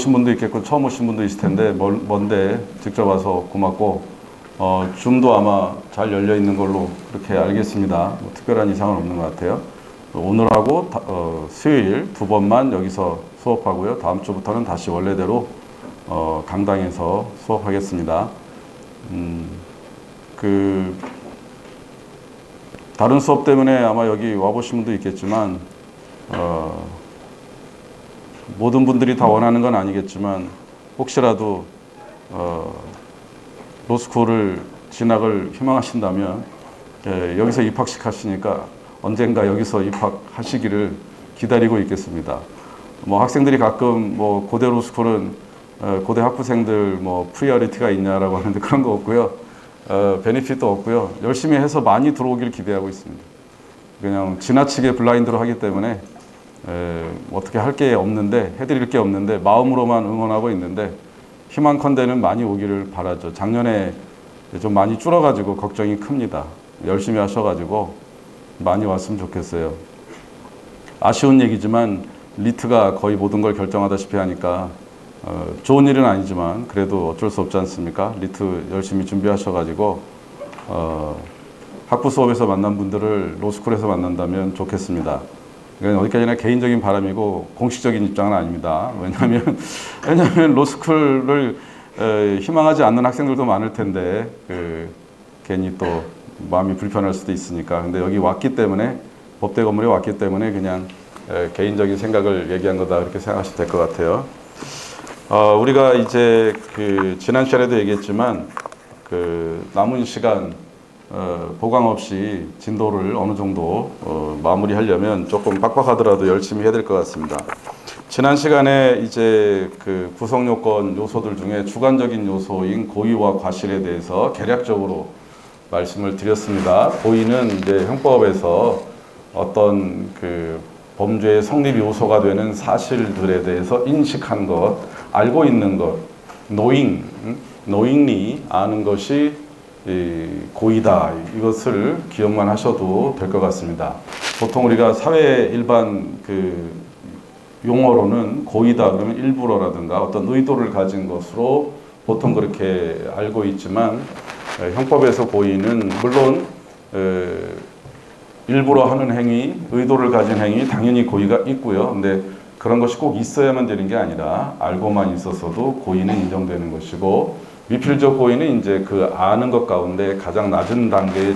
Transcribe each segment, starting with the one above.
오신 분도 있겠고 처음 오신 분도 있을 텐데 먼데 직접 와서 고맙고 줌도 아마 잘 열려 있는 걸로 그렇게 알겠습니다. 뭐 특별한 이상은 없는 것 같아요. 오늘하고 수요일 두 번만 여기서 수업하고요. 다음 주부터는 다시 원래대로 강당에서 수업하겠습니다. 다른 수업 때문에 아마 여기 와보신 분도 있겠지만 모든 분들이 다 원하는 건 아니겠지만 혹시라도 로스쿨을 진학을 희망하신다면 여기서 입학식 하시니까 언젠가 여기서 입학하시기를 기다리고 있겠습니다. 뭐 학생들이 가끔 뭐 고대 로스쿨은 고대 학부생들 뭐 프리어리티가 있냐라고 하는데 그런 거 없고요. 베니핏도 없고요. 열심히 해서 많이 들어오길 기대하고 있습니다. 그냥 지나치게 블라인드로 하기 때문에 어떻게 할 게 없는데, 해드릴 게 없는데 마음으로만 응원하고 있는데 희망컨대는 많이 오기를 바라죠. 작년에 좀 많이 줄어가지고 걱정이 큽니다. 열심히 하셔가지고 많이 왔으면 좋겠어요. 아쉬운 얘기지만 리트가 거의 모든 걸 결정하다시피 하니까 좋은 일은 아니지만 그래도 어쩔 수 없지 않습니까? 리트 열심히 준비하셔가지고 학부 수업에서 만난 분들을 로스쿨에서 만난다면 좋겠습니다. 이건 어디까지나 개인적인 바람이고 공식적인 입장은 아닙니다. 왜냐하면 로스쿨을 희망하지 않는 학생들도 많을 텐데 괜히 또 마음이 불편할 수도 있으니까. 근데 여기 왔기 때문에 법대 건물에 왔기 때문에 그냥 개인적인 생각을 얘기한 거다 이렇게 생각하시면 될 것 같아요. 우리가 이제 지난 시간에도 얘기했지만 남은 시간 보강 없이 진도를 어느 정도 마무리하려면 조금 빡빡하더라도 열심히 해야 될 것 같습니다. 지난 시간에 이제 구성 요건 요소들 중에 주관적인 요소인 고의와 과실에 대해서 개략적으로 말씀을 드렸습니다. 고의는 이제 형법에서 어떤 범죄의 성립 요소가 되는 사실들에 대해서 인식한 것, 알고 있는 것, knowingly 아는 것이 고의다. 이것을 기억만 하셔도 될 것 같습니다. 보통 우리가 사회 일반 용어로는 고의다 그러면 일부러라든가 어떤 의도를 가진 것으로 보통 그렇게 알고 있지만 형법에서 고의는 물론 일부러 하는 행위, 의도를 가진 행위 당연히 고의가 있고요. 근데 그런 것이 꼭 있어야만 되는 게 아니라 알고만 있었어도 고의는 인정되는 것이고 미필적 고의는 이제 아는 것 가운데 가장 낮은 단계의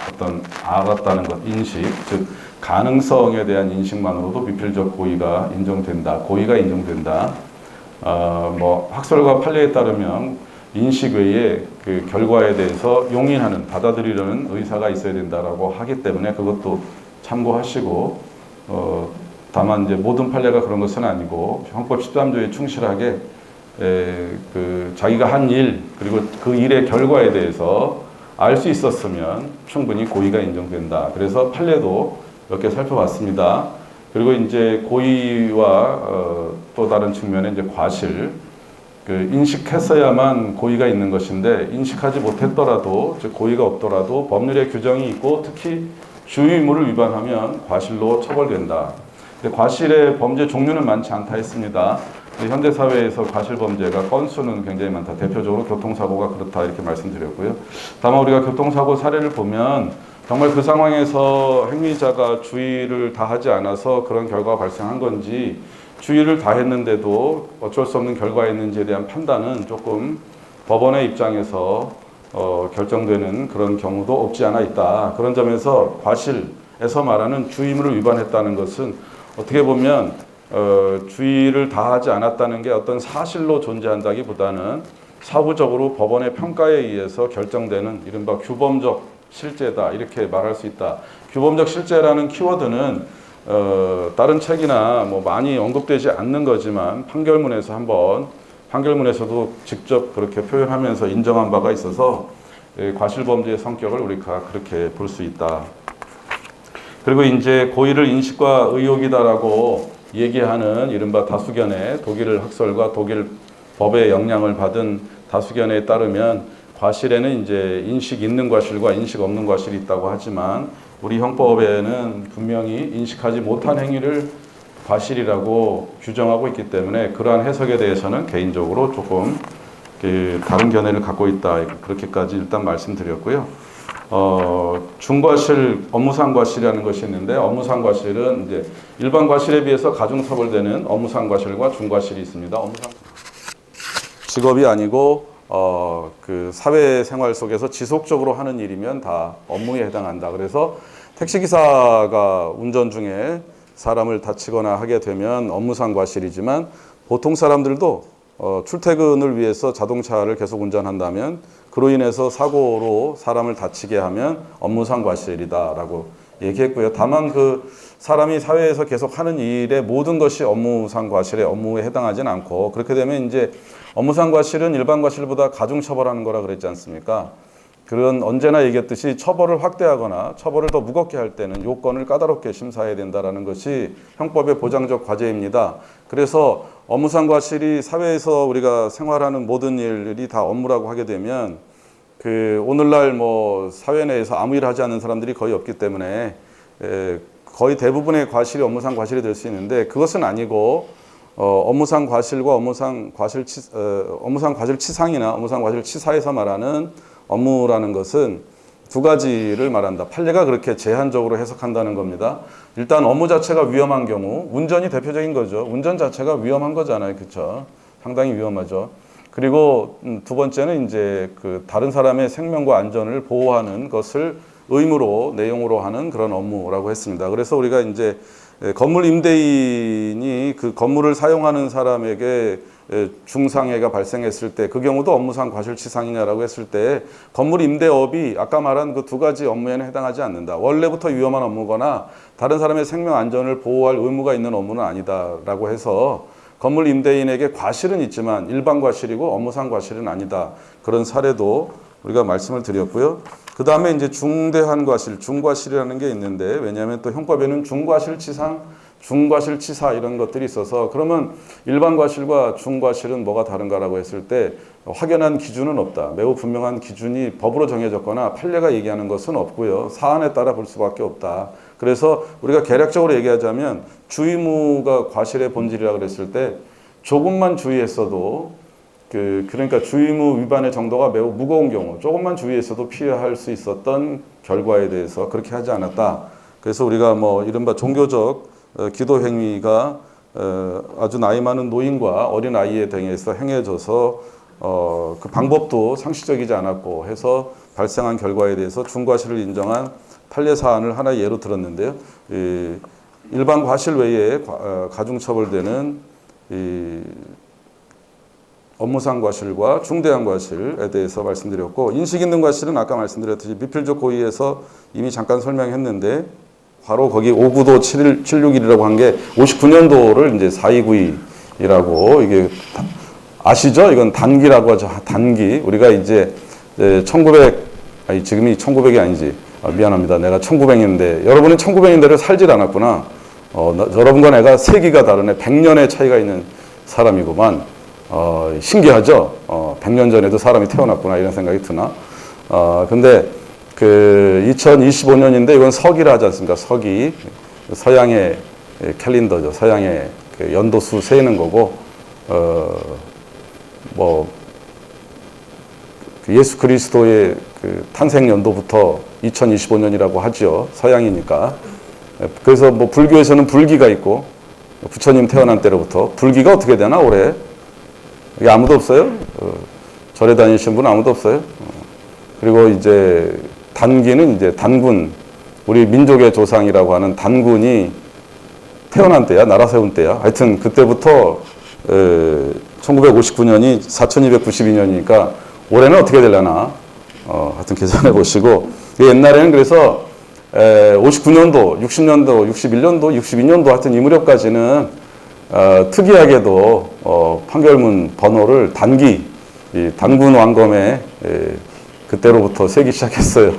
어떤 알았다는 것, 인식, 즉 가능성에 대한 인식만으로도 미필적 고의가 인정된다. 고의가 인정된다. 뭐 학설과 판례에 따르면 인식 외에 결과에 대해서 용인하는, 받아들이려는 의사가 있어야 된다라고 하기 때문에 그것도 참고하시고 다만 이제 모든 판례가 그런 것은 아니고 형법 13조에 충실하게 자기가 한 일 그리고 그 일의 결과에 대해서 알 수 있었으면 충분히 고의가 인정된다. 그래서 판례도 몇 개 살펴봤습니다. 그리고 이제 고의와 또 다른 측면에 이제 과실, 인식했어야만 고의가 있는 것인데 인식하지 못했더라도 즉 고의가 없더라도 법률에 규정이 있고 특히 주의의무를 위반하면 과실로 처벌된다. 근데 과실의 범죄 종류는 많지 않다 했습니다. 현대 사회에서 과실 범죄가 건수는 굉장히 많다. 대표적으로 교통사고가 그렇다 이렇게 말씀드렸고요. 다만 우리가 교통사고 사례를 보면 정말 그 상황에서 행위자가 주의를 다하지 않아서 그런 결과가 발생한 건지 주의를 다했는데도 어쩔 수 없는 결과였는지에 대한 판단은 조금 법원의 입장에서 결정되는 그런 경우도 없지 않아 있다. 그런 점에서 과실에서 말하는 주의의무를 위반했다는 것은 어떻게 보면 주의를 다하지 않았다는 게 어떤 사실로 존재한다기보다는 사후적으로 법원의 평가에 의해서 결정되는 이른바 규범적 실죄다 이렇게 말할 수 있다. 규범적 실죄라는 키워드는 다른 책이나 뭐 많이 언급되지 않는 거지만 판결문에서도 직접 그렇게 표현하면서 인정한 바가 있어서 과실범죄의 성격을 우리가 그렇게 볼 수 있다. 그리고 이제 고의를 인식과 의욕이다라고 얘기하는 이른바 다수견의 독일 학설과 독일 법의 영향을 받은 다수견에 따르면 과실에는 이제 인식 있는 과실과 인식 없는 과실이 있다고 하지만 우리 형법에는 분명히 인식하지 못한 행위를 과실이라고 규정하고 있기 때문에 그러한 해석에 대해서는 개인적으로 조금 다른 견해를 갖고 있다. 그렇게까지 일단 말씀드렸고요. 중과실, 업무상 과실이라는 것이 있는데 업무상 과실은 이제 일반 과실에 비해서 가중처벌되는 업무상 과실과 중과실이 있습니다. 업무상 직업이 아니고 그 사회생활 속에서 지속적으로 하는 일이면 다 업무에 해당한다. 그래서 택시기사가 운전 중에 사람을 다치거나 하게 되면 업무상 과실이지만 보통 사람들도 출퇴근을 위해서 자동차를 계속 운전한다면 그로 인해서 사고로 사람을 다치게 하면 업무상 과실이다라고 얘기했고요. 다만 그 사람이 사회에서 계속 하는 일의 모든 것이 업무상 과실의 업무에 해당하지는 않고 그렇게 되면 이제 업무상 과실은 일반 과실보다 가중 처벌하는 거라 그랬지 않습니까? 그런 언제나 얘기했듯이 처벌을 확대하거나 처벌을 더 무겁게 할 때는 요건을 까다롭게 심사해야 된다라는 것이 형법의 보장적 과제입니다. 그래서 업무상 과실이 사회에서 우리가 생활하는 모든 일이 다 업무라고 하게 되면 그 오늘날 뭐 사회 내에서 아무 일 하지 않는 사람들이 거의 없기 때문에 거의 대부분의 과실이 업무상 과실이 될 수 있는데 그것은 아니고 업무상 과실과 업무상 과실치상이나 업무상 과실치사에서 말하는 업무라는 것은 두 가지를 말한다. 판례가 그렇게 제한적으로 해석한다는 겁니다. 일단 업무 자체가 위험한 경우, 운전이 대표적인 거죠. 운전 자체가 위험한 거잖아요. 그렇죠? 상당히 위험하죠. 그리고 두 번째는 이제 그 다른 사람의 생명과 안전을 보호하는 것을 의무로 내용으로 하는 그런 업무라고 했습니다. 그래서 우리가 이제 건물 임대인이 그 건물을 사용하는 사람에게 중상해가 발생했을 때 그 경우도 업무상 과실치상이냐라고 했을 때 건물 임대업이 아까 말한 그 두 가지 업무에는 해당하지 않는다. 원래부터 위험한 업무거나 다른 사람의 생명 안전을 보호할 의무가 있는 업무는 아니다라고 해서 건물 임대인에게 과실은 있지만 일반 과실이고 업무상 과실은 아니다. 그런 사례도 우리가 말씀을 드렸고요. 그 다음에 이제 중대한 과실, 중과실이라는 게 있는데 왜냐하면 또 형법에는 중과실치상, 중과실치사 이런 것들이 있어서 그러면 일반 과실과 중과실은 뭐가 다른가라고 했을 때 확연한 기준은 없다. 매우 분명한 기준이 법으로 정해졌거나 판례가 얘기하는 것은 없고요. 사안에 따라 볼 수밖에 없다. 그래서 우리가 개략적으로 얘기하자면 주의무가 과실의 본질이라고 그랬을 때 조금만 주의했어도 그러니까 주의무 위반의 정도가 매우 무거운 경우 조금만 주의했어도 피해할 수 있었던 결과에 대해서 그렇게 하지 않았다. 그래서 우리가 뭐 이른바 종교적 기도 행위가 아주 나이 많은 노인과 어린 아이에 대해서 행해져서 그 방법도 상식적이지 않았고 해서 발생한 결과에 대해서 중과실을 인정한 판례 사안을 하나 예로 들었는데요. 일반 과실 외에 가중처벌되는 업무상 과실과 중대한 과실에 대해서 말씀드렸고 인식 있는 과실은 아까 말씀드렸듯이 미필적 고의에서 이미 잠깐 설명했는데 바로 거기 5구도 761이라고 한 게 59년도를 이제 4292라고 이게 아시죠? 이건 단기라고 하죠. 단기. 우리가 이제 지금이 1900이 아니지. 미안합니다. 내가 1900년대. 여러분은 1900년대를 살질 않았구나. 여러분과 내가 세기가 다르네. 100년의 차이가 있는 사람이구만. 신기하죠? 100년 전에도 사람이 태어났구나. 이런 생각이 드나? 근데 2025년인데 이건 서기라 하지 않습니까? 서기. 서양의 캘린더죠. 서양의 연도수 세는 거고, 예수 그리스도의 탄생 연도부터 2025년이라고 하죠. 서양이니까. 그래서 뭐 불교에서는 불기가 있고, 부처님 태어난 때로부터. 불기가 어떻게 되나, 올해? 여기 아무도 없어요? 절에 다니시는 분 아무도 없어요? 그리고 이제 단기는 이제 단군, 우리 민족의 조상이라고 하는 단군이 태어난 때야, 나라 세운 때야. 하여튼 그때부터 1959년이 4292년이니까 올해는 어떻게 되려나 하여튼 계산해 보시고 옛날에는 그래서 59년도, 60년도, 61년도, 62년도 하여튼 이 무렵까지는 특이하게도 판결문 번호를 단기, 단군 왕검에 그때로부터 세기 시작했어요.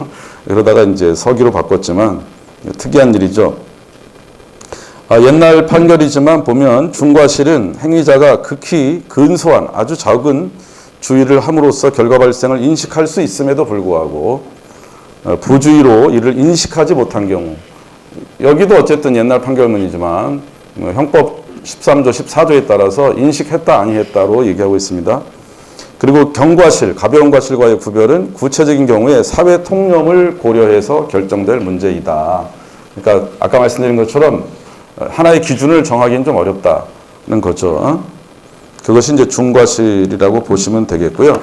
그러다가 이제 서기로 바꿨지만 특이한 일이죠. 옛날 판결이지만 보면 중과실은 행위자가 극히 근소한 아주 적은 주의를 함으로써 결과 발생을 인식할 수 있음에도 불구하고 부주의로 이를 인식하지 못한 경우 여기도 어쨌든 옛날 판결문이지만 형법 13조, 14조에 따라서 인식했다, 아니했다로 얘기하고 있습니다. 그리고 경과실, 가벼운 과실과의 구별은 구체적인 경우에 사회 통념을 고려해서 결정될 문제이다. 그러니까 아까 말씀드린 것처럼 하나의 기준을 정하기는 좀 어렵다는 거죠. 그것이 이제 중과실이라고 보시면 되겠고요.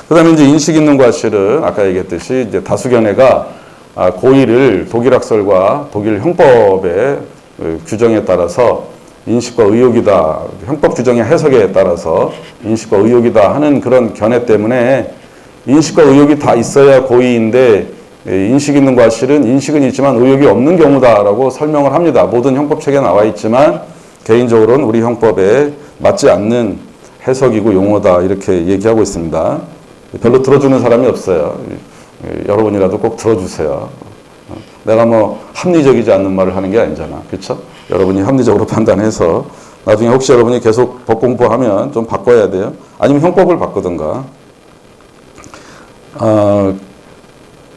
그 다음에 이제 인식 있는 과실은 아까 얘기했듯이 이제 다수견해가 고의를 독일 학설과 독일 형법의 규정에 따라서 인식과 의욕이다, 형법 규정의 해석에 따라서 인식과 의욕이다 하는 그런 견해 때문에 인식과 의욕이 다 있어야 고의인데 인식 있는 과실은 인식은 있지만 의욕이 없는 경우다라고 설명을 합니다. 모든 형법책에 나와 있지만 개인적으로는 우리 형법에 맞지 않는 해석이고 용어다 이렇게 얘기하고 있습니다. 별로 들어주는 사람이 없어요. 여러분이라도 꼭 들어주세요. 내가 뭐 합리적이지 않는 말을 하는 게 아니잖아. 그렇죠? 여러분이 합리적으로 판단해서 나중에 혹시 여러분이 계속 법 공부하면 좀 바꿔야 돼요. 아니면 형법을 바꾸든가.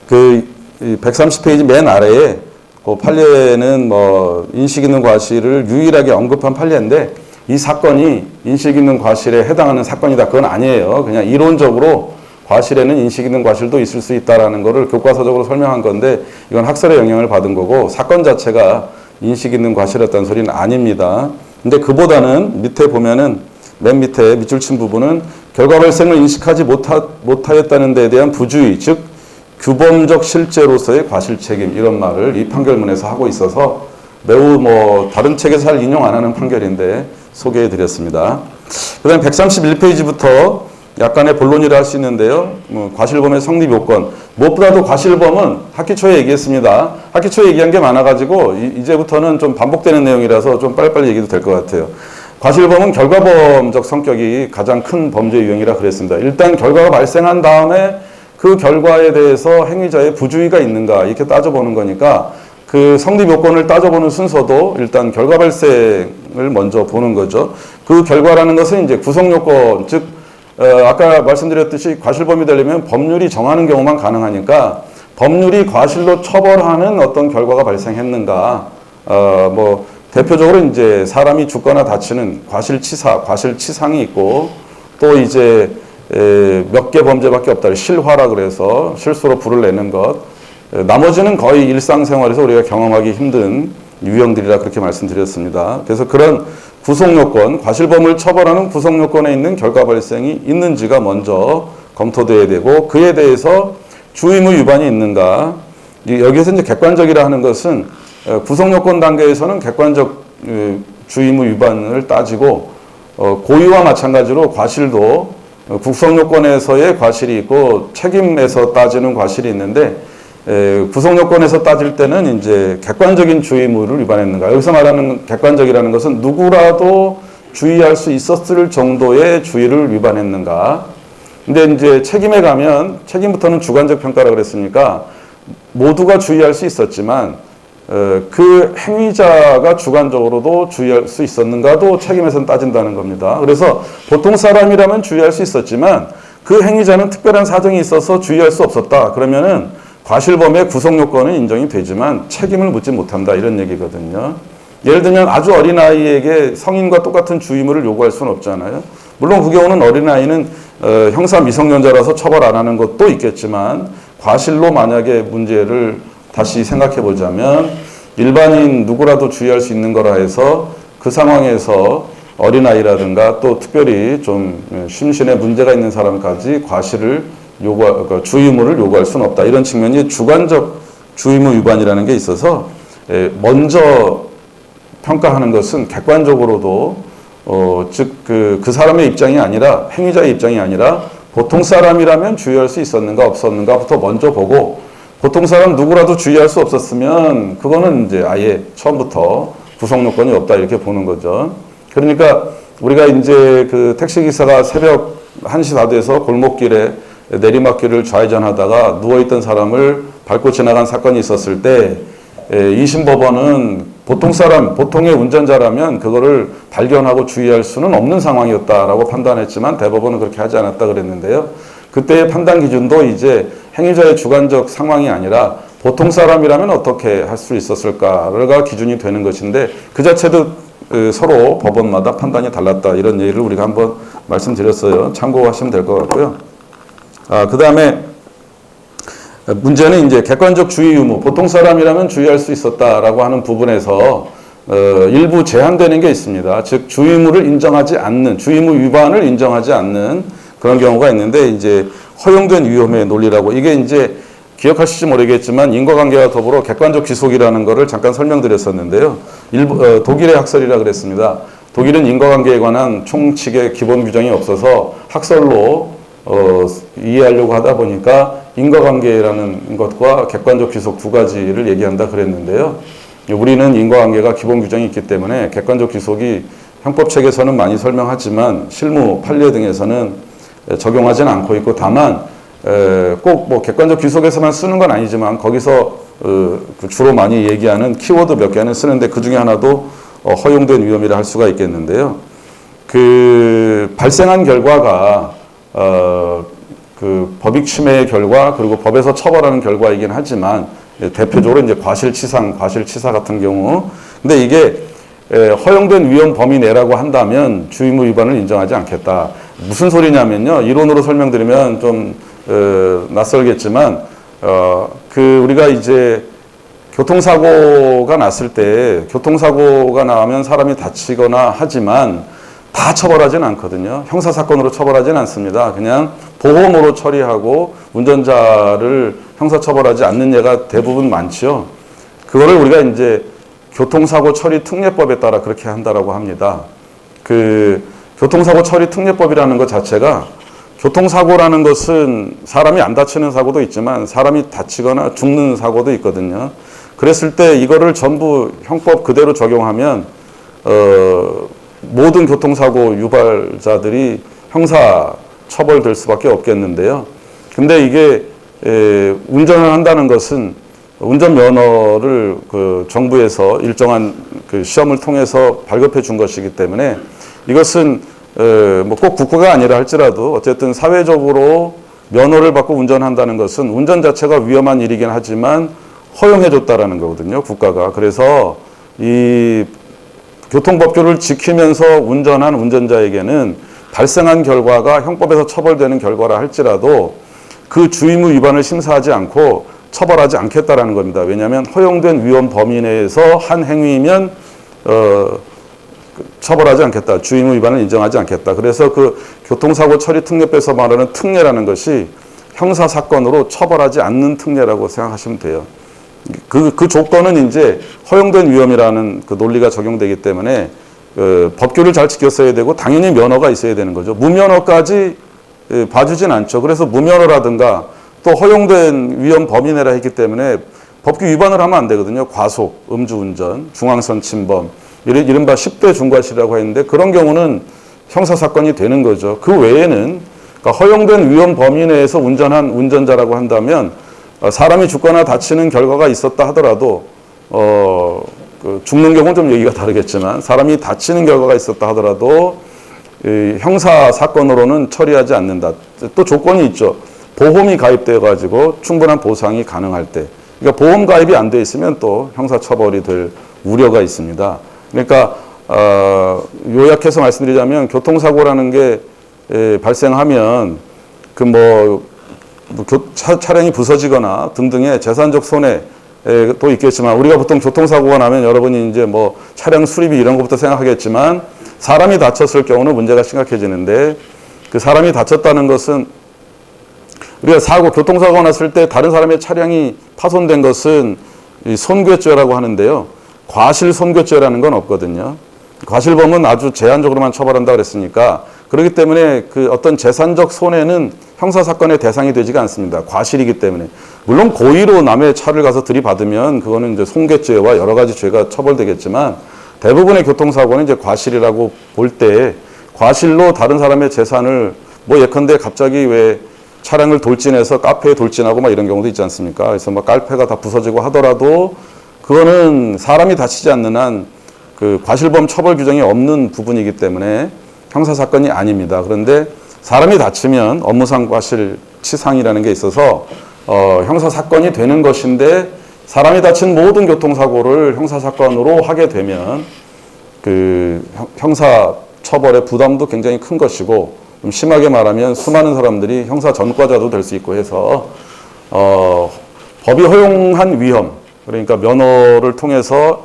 그 130페이지 맨 아래에 그 판례는 뭐 인식 있는 과실을 유일하게 언급한 판례인데 이 사건이 인식 있는 과실에 해당하는 사건이다. 그건 아니에요. 그냥 이론적으로 과실에는 인식 있는 과실도 있을 수 있다라는 것을 교과서적으로 설명한 건데 이건 학설의 영향을 받은 거고 사건 자체가 인식 있는 과실이었다는 소리는 아닙니다. 근데 그보다는 밑에 보면은 맨 밑에 밑줄 친 부분은 결과 발생을 인식하지 못하였다는 데에 대한 부주의, 즉 규범적 실제로서의 과실 책임 이런 말을 이 판결문에서 하고 있어서 매우 뭐 다른 책에서 잘 인용 안 하는 판결인데 소개해 드렸습니다. 그 다음에 131페이지부터 약간의 본론이라 할 수 있는데요. 과실범의 성립 요건. 무엇보다도 과실범은 학기 초에 얘기했습니다. 학기 초에 얘기한 게 많아가지고 이제부터는 좀 반복되는 내용이라서 좀 빨리빨리 얘기도 될 것 같아요. 과실범은 결과범적 성격이 가장 큰 범죄 유형이라 그랬습니다. 일단 결과가 발생한 다음에 그 결과에 대해서 행위자의 부주의가 있는가 이렇게 따져보는 거니까 그 성립 요건을 따져보는 순서도 일단 결과 발생을 먼저 보는 거죠. 그 결과라는 것은 이제 구성 요건, 즉 아까 말씀드렸듯이 과실범이 되려면 법률이 정하는 경우만 가능하니까 법률이 과실로 처벌하는 어떤 결과가 발생했는가, 뭐 대표적으로 이제 사람이 죽거나 다치는 과실치사, 과실치상이 있고 또 이제 몇 개 범죄밖에 없다. 실화라 그래서 실수로 불을 내는 것. 나머지는 거의 일상생활에서 우리가 경험하기 힘든 유형들이라 그렇게 말씀드렸습니다. 그래서 그런 구성요건, 과실범을 처벌하는 구성요건에 있는 결과 발생이 있는지가 먼저 검토돼야 되고 그에 대해서 주의무 위반이 있는가. 여기에서 이제 객관적이라 하는 것은 구성요건 단계에서는 객관적 주의무 위반을 따지고 고의와 마찬가지로 과실도 구성요건에서의 과실이 있고 책임에서 따지는 과실이 있는데 구성요건에서 따질 때는 이제 객관적인 주의무를 위반했는가. 여기서 말하는 객관적이라는 것은 누구라도 주의할 수 있었을 정도의 주의를 위반했는가. 근데 이제 책임에 가면 책임부터는 주관적 평가라 그랬으니까 모두가 주의할 수 있었지만 그 행위자가 주관적으로도 주의할 수 있었는가도 책임에서는 따진다는 겁니다. 그래서 보통 사람이라면 주의할 수 있었지만 그 행위자는 특별한 사정이 있어서 주의할 수 없었다. 그러면은 과실범의 구성요건은 인정이 되지만 책임을 묻지 못한다 이런 얘기거든요. 예를 들면 아주 어린아이에게 성인과 똑같은 주의무를 요구할 수는 없잖아요. 물론 그 경우는 어린아이는 형사 미성년자라서 처벌 안 하는 것도 있겠지만 과실로 만약에 문제를 다시 생각해 보자면 일반인 누구라도 주의할 수 있는 거라 해서 그 상황에서 어린아이라든가 또 특별히 좀 심신에 문제가 있는 사람까지 과실을 그러니까 주의무를 요구할 수는 없다. 이런 측면이 주관적 주의무 위반이라는 게 있어서 먼저 평가하는 것은 객관적으로도 즉 그 사람의 입장이 아니라 행위자의 입장이 아니라 보통 사람이라면 주의할 수 있었는가 없었는가부터 먼저 보고 보통 사람 누구라도 주의할 수 없었으면 그거는 이제 아예 처음부터 구성 요건이 없다 이렇게 보는 거죠. 그러니까 우리가 이제 그 택시기사가 새벽 1시 다 돼서 골목길에 내리막길을 좌회전하다가 누워있던 사람을 밟고 지나간 사건이 있었을 때 2심 법원은 보통 사람, 보통의 운전자라면 그거를 발견하고 주의할 수는 없는 상황이었다라고 판단했지만 대법원은 그렇게 하지 않았다 그랬는데요. 그때의 판단 기준도 이제 행위자의 주관적 상황이 아니라 보통 사람이라면 어떻게 할 수 있었을까가 기준이 되는 것인데 그 자체도 서로 법원마다 판단이 달랐다. 이런 얘기를 우리가 한번 말씀드렸어요. 참고하시면 될 것 같고요. 그 다음에 문제는 이제 객관적 주의 의무, 보통 사람이라면 주의할 수 있었다라고 하는 부분에서 일부 제한되는 게 있습니다. 즉 주의 의무를 인정하지 않는, 주의 의무 위반을 인정하지 않는 그런 경우가 있는데 이제 허용된 위험의 논리라고, 이게 이제 기억하실지 모르겠지만 인과관계와 더불어 객관적 귀속이라는 것을 잠깐 설명드렸었는데요. 독일의 학설이라 그랬습니다. 독일은 인과관계에 관한 총칙의 기본 규정이 없어서 학설로 이해하려고 하다 보니까 인과관계라는 것과 객관적 귀속 두 가지를 얘기한다 그랬는데요. 우리는 인과관계가 기본 규정이 있기 때문에 객관적 귀속이 형법책에서는 많이 설명하지만 실무, 판례 등에서는 적용하지는 않고 있고, 다만 꼭 뭐 객관적 귀속에서만 쓰는 건 아니지만 거기서 주로 많이 얘기하는 키워드 몇 개는 쓰는데 그 중에 하나도 허용된 위험이라 할 수가 있겠는데요. 그 발생한 결과가 그 법익 침해의 결과, 그리고 법에서 처벌하는 결과이긴 하지만 대표적으로 이제 과실치상, 과실치사 같은 경우, 근데 이게 허용된 위험 범위 내라고 한다면 주의무 위반을 인정하지 않겠다. 무슨 소리냐면요, 이론으로 설명드리면 좀 낯설겠지만 그 우리가 이제 교통사고가 났을 때, 교통사고가 나면 사람이 다치거나 하지만 다 처벌하지는 않거든요. 형사사건으로 처벌하지는 않습니다. 그냥 보험으로 처리하고 운전자를 형사처벌하지 않는 예가 대부분 많죠. 그거를 우리가 이제 교통사고 처리 특례법에 따라 그렇게 한다라고 합니다. 그 교통사고 처리 특례법이라는 것 자체가, 교통사고라는 것은 사람이 안 다치는 사고도 있지만 사람이 다치거나 죽는 사고도 있거든요. 그랬을 때 이거를 전부 형법 그대로 적용하면 모든 교통사고 유발자들이 형사 처벌될 수밖에 없겠는데요. 근데 이게 운전을 한다는 것은 운전면허를 그 정부에서 일정한 그 시험을 통해서 발급해 준 것이기 때문에 이것은 뭐 꼭 국가가 아니라 할지라도 어쨌든 사회적으로 면허를 받고 운전한다는 것은 운전 자체가 위험한 일이긴 하지만 허용해 줬다라는 거거든요, 국가가. 그래서 이 교통법규를 지키면서 운전한 운전자에게는 발생한 결과가 형법에서 처벌되는 결과라 할지라도 그 주의무 위반을 심사하지 않고 처벌하지 않겠다라는 겁니다. 왜냐하면 허용된 위험 범위 내에서 한 행위면 처벌하지 않겠다. 주의무 위반을 인정하지 않겠다. 그래서 그 교통사고 처리 특례법에서 말하는 특례라는 것이 형사사건으로 처벌하지 않는 특례라고 생각하시면 돼요. 그 조건은 이제 허용된 위험이라는 그 논리가 적용되기 때문에 법규를 잘 지켰어야 되고 당연히 면허가 있어야 되는 거죠. 무면허까지 봐주진 않죠. 그래서 무면허라든가 또 허용된 위험 범위 내라 했기 때문에 법규 위반을 하면 안 되거든요. 과속, 음주운전, 중앙선 침범, 이른바 10대 중과실이라고 했는데 그런 경우는 형사사건이 되는 거죠. 그 외에는 그러니까 허용된 위험 범위 내에서 운전한 운전자라고 한다면 사람이 죽거나 다치는 결과가 있었다 하더라도 그 죽는 경우는 좀 얘기가 다르겠지만 사람이 다치는 결과가 있었다 하더라도 형사사건으로는 처리하지 않는다. 또 조건이 있죠. 보험이 가입되어 가지고 충분한 보상이 가능할 때. 그러니까 보험 가입이 안 돼 있으면 또 형사처벌이 될 우려가 있습니다. 그러니까 요약해서 말씀드리자면 교통사고라는 게 발생하면 그 차량이 부서지거나 등등의 재산적 손해도 있겠지만 우리가 보통 교통사고가 나면 여러분이 이제 뭐 차량 수리비 이런 것부터 생각하겠지만 사람이 다쳤을 경우는 문제가 심각해지는데 그 사람이 다쳤다는 것은 우리가 교통사고가 났을 때 다른 사람의 차량이 파손된 것은 이 손괴죄라고 하는데요. 과실 손괴죄라는 건 없거든요. 과실범은 아주 제한적으로만 처벌한다 그랬으니까 그렇기 때문에 그 어떤 재산적 손해는 형사사건의 대상이 되지가 않습니다. 과실이기 때문에. 물론 고의로 남의 차를 가서 들이받으면 그거는 이제 손괴죄와 여러 가지 죄가 처벌되겠지만 대부분의 교통사고는 이제 과실이라고 볼 때 과실로 다른 사람의 재산을 뭐 예컨대 갑자기 왜 차량을 돌진해서 카페에 돌진하고 막 이런 경우도 있지 않습니까? 그래서 막 깔패가 다 부서지고 하더라도 그거는 사람이 다치지 않는 한 그 과실범 처벌 규정이 없는 부분이기 때문에 형사사건이 아닙니다. 그런데 사람이 다치면 업무상 과실치상이라는 게 있어서 형사사건이 되는 것인데 사람이 다친 모든 교통사고를 형사사건으로 하게 되면 그 형사 처벌의 부담도 굉장히 큰 것이고, 좀 심하게 말하면 수많은 사람들이 형사 전과자도 될 수 있고 해서 법이 허용한 위험, 그러니까 면허를 통해서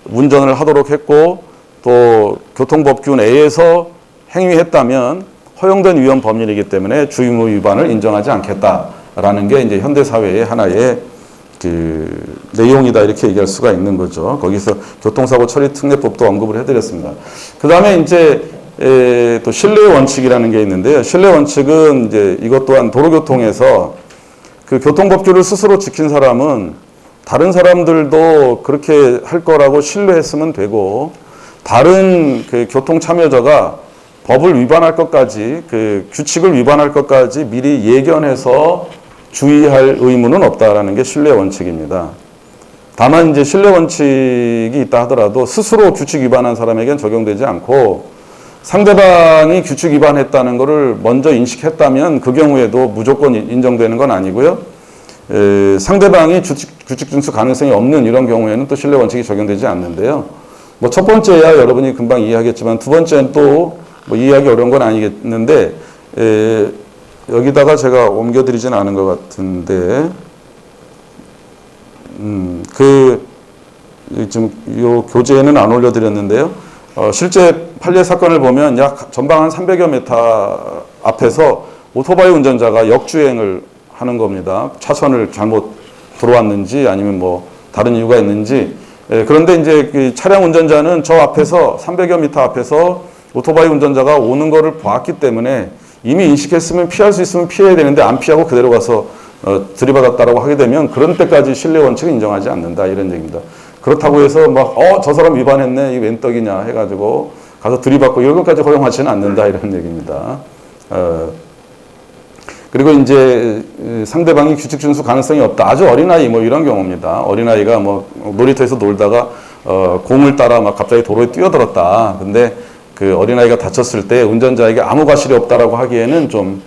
운전을 하도록 했고 또 교통법규 내에서 행위했다면 허용된 위험 법률이기 때문에 주의무 위반을 인정하지 않겠다라는 게 이제 현대 사회의 하나의 그 내용이다, 이렇게 얘기할 수가 있는 거죠. 거기서 교통사고 처리 특례법도 언급을 해드렸습니다. 그 다음에 이제 또 신뢰 원칙이라는 게 있는데요. 신뢰 원칙은 이제 이것 또한 도로교통에서 그 교통법규를 스스로 지킨 사람은 다른 사람들도 그렇게 할 거라고 신뢰했으면 되고, 다른 그 교통 참여자가 법을 위반할 것까지, 그 규칙을 위반할 것까지 미리 예견해서 주의할 의무는 없다라는 게 신뢰 원칙입니다. 다만 이제 신뢰 원칙이 있다 하더라도 스스로 규칙 위반한 사람에겐 적용되지 않고, 상대방이 규칙 위반했다는 것을 먼저 인식했다면 그 경우에도 무조건 인정되는 건 아니고요. 상대방이 규칙 준수 가능성이 없는 이런 경우에는 또 신뢰 원칙이 적용되지 않는데요. 뭐 첫 번째야 여러분이 금방 이해하겠지만 두 번째는 또 뭐 이해하기 어려운 건 아니겠는데, 여기다가 제가 옮겨드리진 않은 것 같은데, 좀 요 교재에는 안 올려드렸는데요. 실제 판례 사건을 보면 약 전방 한 300여 미터 앞에서 오토바이 운전자가 역주행을 하는 겁니다. 차선을 잘못 들어왔는지 아니면 뭐 다른 이유가 있는지. 그런데 이제 그 차량 운전자는 저 앞에서 300여 미터 앞에서 오토바이 운전자가 오는 거를 봤기 때문에 이미 인식했으면 피할 수 있으면 피해야 되는데 안 피하고 그대로 가서 들이받았다라고 하게 되면 그런 때까지 신뢰 원칙을 인정하지 않는다, 이런 얘기입니다. 그렇다고 해서 막 저 사람 위반했네, 이게 웬 떡이냐 해가지고 가서 들이받고 이런 것까지 허용하지는 않는다, 이런 얘기입니다. 그리고 이제 상대방이 규칙 준수 가능성이 없다, 아주 어린아이 뭐 이런 경우입니다. 어린아이가 뭐 놀이터에서 놀다가 공을 따라 막 갑자기 도로에 뛰어들었다. 근데 그 어린아이가 다쳤을 때 운전자에게 아무 과실이 없다라고 하기에는 좀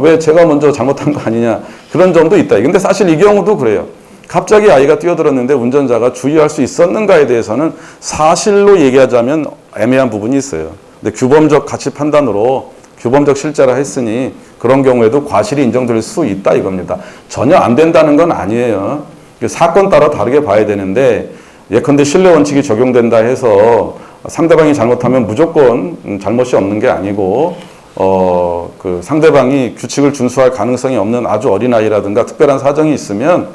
왜 제가 먼저 잘못한 거 아니냐, 그런 점도 있다. 근데 사실 이 경우도 그래요. 갑자기 아이가 뛰어들었는데 운전자가 주의할 수 있었는가에 대해서는 사실로 얘기하자면 애매한 부분이 있어요. 근데 규범적 가치 판단으로 규범적 실죄라 했으니 그런 경우에도 과실이 인정될 수 있다, 이겁니다. 전혀 안 된다는 건 아니에요. 사건 따라 다르게 봐야 되는데, 예컨대 신뢰 원칙이 적용된다 해서 상대방이 잘못하면 무조건 잘못이 없는 게 아니고, 그 상대방이 규칙을 준수할 가능성이 없는 아주 어린아이라든가 특별한 사정이 있으면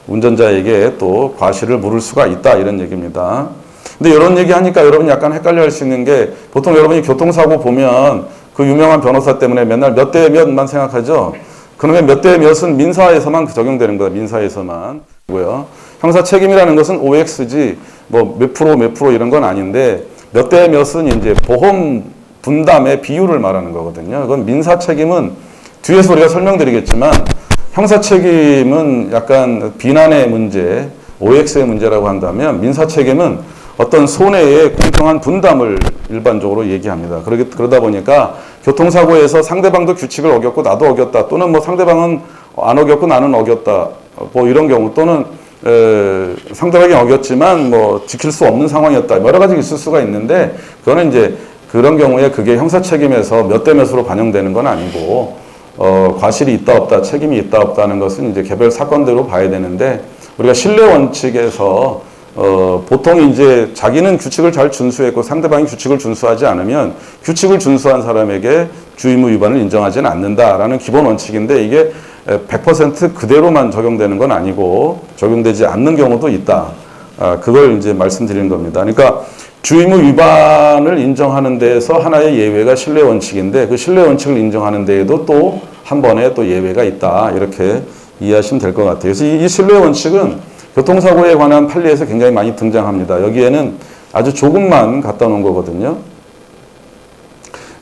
운전자에게 또 과실을 물을 수가 있다, 이런 얘기입니다. 근데 이런 얘기 하니까 여러분이 약간 헷갈려 할 수 있는 게, 보통 여러분이 교통사고 보면 그 유명한 변호사 때문에 맨날 몇 대 몇만 생각하죠. 그러면 몇 대 몇은 민사에서만 적용되는 거예요. 민사에서만. 형사 책임이라는 것은 OX지 뭐 몇 프로 이런 건 아닌데, 몇 대 몇은 이제 보험 분담의 비율을 말하는 거거든요. 그건 민사 책임은 뒤에서 우리가 설명드리겠지만, 형사 책임은 약간 비난의 문제, OX의 문제라고 한다면, 민사 책임은 어떤 손해의 공평한 분담을 일반적으로 얘기합니다. 그러다 보니까 교통사고에서 상대방도 규칙을 어겼고 나도 어겼다, 또는 뭐 상대방은 안 어겼고 나는 어겼다, 뭐 이런 경우, 또는 상대방이 어겼지만 뭐 지킬 수 없는 상황이었다, 여러 가지 있을 수가 있는데, 그거는 이제 그런 경우에 그게 형사 책임에서 몇 대 몇으로 반영되는 건 아니고, 과실이 있다 없다, 책임이 있다 없다는 것은 이제 개별 사건대로 봐야 되는데, 우리가 신뢰 원칙에서 보통 이제 자기는 규칙을 잘 준수했고 상대방이 규칙을 준수하지 않으면 규칙을 준수한 사람에게 주의무 위반을 인정하지는 않는다라는 기본 원칙인데, 이게 100% 그대로만 적용되는 건 아니고 적용되지 않는 경우도 있다. 그걸 이제 말씀드리는 겁니다. 그러니까 주의무 위반을 인정하는 데에서 하나의 예외가 신뢰 원칙인데, 그 신뢰 원칙을 인정하는 데에도 또 한 번의 또 예외가 있다, 이렇게 이해하시면 될 것 같아요. 그래서 이 신뢰 원칙은 교통사고에 관한 판례에서 굉장히 많이 등장합니다. 여기에는 아주 조금만 갖다 놓은 거거든요.